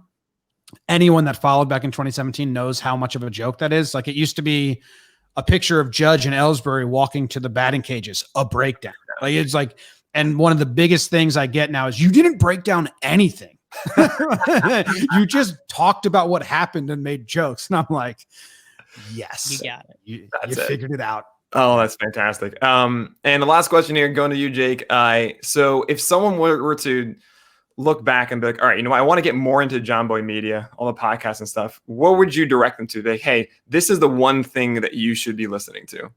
anyone that followed back in 2017 knows how much of a joke that is. Like it used to be a picture of Judge and Ellsbury walking to the batting cages, a breakdown. Like it's like, and one of the biggest things I get now is you didn't break down anything. You just talked about what happened and made jokes. And I'm like, yes, You got it. You That's figured it out. Oh, that's fantastic. And the last question here, going to you, Jake. So if someone were to look back and be like, all right, I want to get more into Jomboy Media, all the podcasts and stuff, what would you direct them to? Like, hey, this is the one thing that you should be listening to.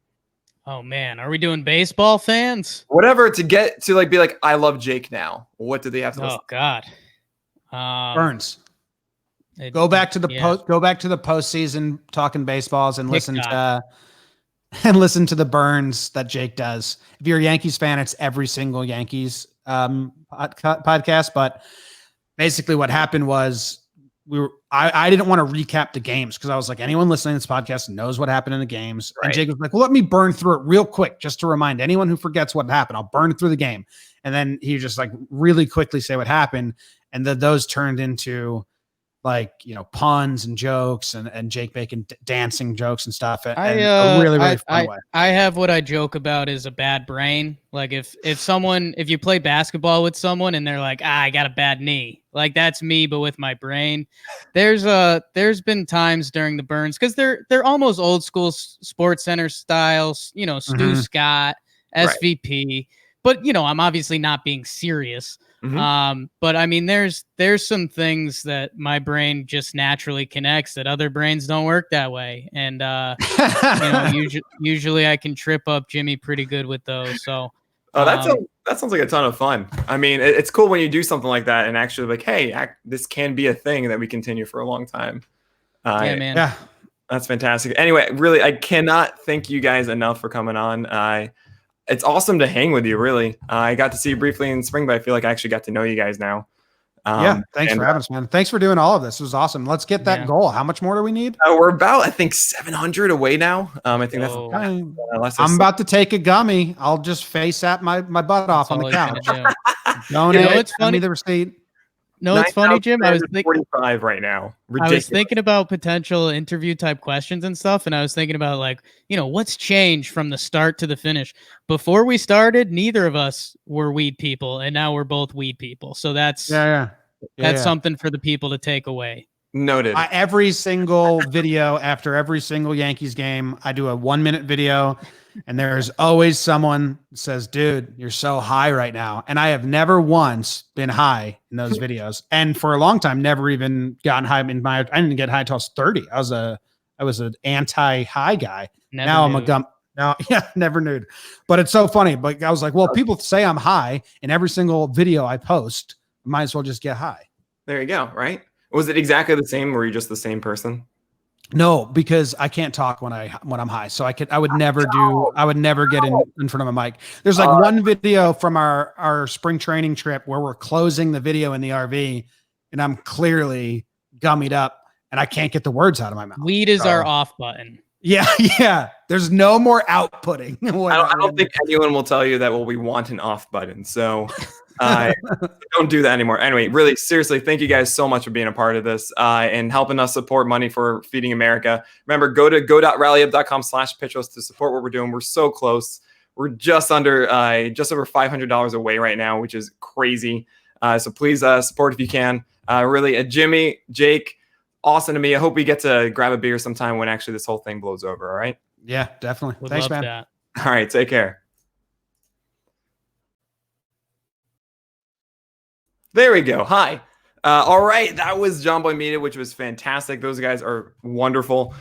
Oh man, are we doing baseball fans? Whatever, to get to like be like, I love Jake now. What do they have to listen? Oh God, Burns. Go back to the postseason talking baseballs and listen to the Burns that Jake does. If you're a Yankees fan, it's every single Yankees podcast. But basically, what happened was I didn't want to recap the games because I was like, anyone listening to this podcast knows what happened in the games. Right. And Jake was like, well, let me burn through it real quick just to remind anyone who forgets what happened. I'll burn through the game, and then he just like really quickly say what happened, and then those turned into like, puns and jokes and Jake Bacon dancing jokes and stuff. And a really fun way. I have what I joke about is a bad brain. Like if you play basketball with someone and they're like, I got a bad knee, like that's me, but with my brain. There's been times during the Burns, because they're almost old school Sports Center styles, Stu Scott, SVP, right. But I'm obviously not being serious. Mm-hmm. But I mean, there's some things that my brain just naturally connects that other brains don't work that way. And, usually I can trip up Jimmy pretty good with those. So, that sounds like a ton of fun. I mean, it's cool when you do something like that and actually like, hey, this can be a thing that we continue for a long time. Yeah, man. Yeah, that's fantastic. Anyway, really, I cannot thank you guys enough for coming on. It's awesome to hang with you, really. I got to see you briefly in spring, but I feel like I actually got to know you guys now. Thanks for having us, man. Thanks for doing all of this. It was awesome. Let's get that goal. How much more do we need? We're about, I think, 700 away now. I think I'm about to take a gummy. I'll just face at my butt off on the couch. It's funny. Send me the receipt. No, it's funny, Jim. I was thinking 45 right now. Ridiculous. I was thinking about potential interview type questions and stuff, and I was thinking about like, what's changed from the start to the finish. Before we started, neither of us were weed people, and now we're both weed people. So that's something for the people to take away. Noted. Every single video after every single Yankees game, I do a 1-minute video. And there's always someone that says, dude, you're so high right now. And I have never once been high in those videos. And for a long time, never even gotten high I didn't get high until I was 30. I was an anti-high guy. Never nude. But it's so funny. But I was like, well, people say I'm high in every single video I post. I might as well just get high. There you go. Right. Was it exactly the same? Were you just the same person? No, because I can't talk when I'm high. So I would never get in front of a mic. There's like one video from our spring training trip where we're closing the video in the RV and I'm clearly gummied up and I can't get the words out of my mouth. Weed is our off button. Yeah. There's no more outputting. I don't think anyone will tell you that, well, we want an off button. So don't do that anymore. Anyway, really, seriously, thank you guys so much for being a part of this and helping us support Money for Feeding America. Remember, go to go.rallyup.com/pitchos to support what we're doing. We're so close. We're just over $500 away right now, which is crazy. So please support if you can. Really, Jimmy, Jake, awesome to me. I hope we get to grab a beer sometime when actually this whole thing blows over. All right. Yeah, definitely. Thanks, man. That. All right. Take care. There we go. Hi. All right. That was Jomboy Media, which was fantastic. Those guys are wonderful.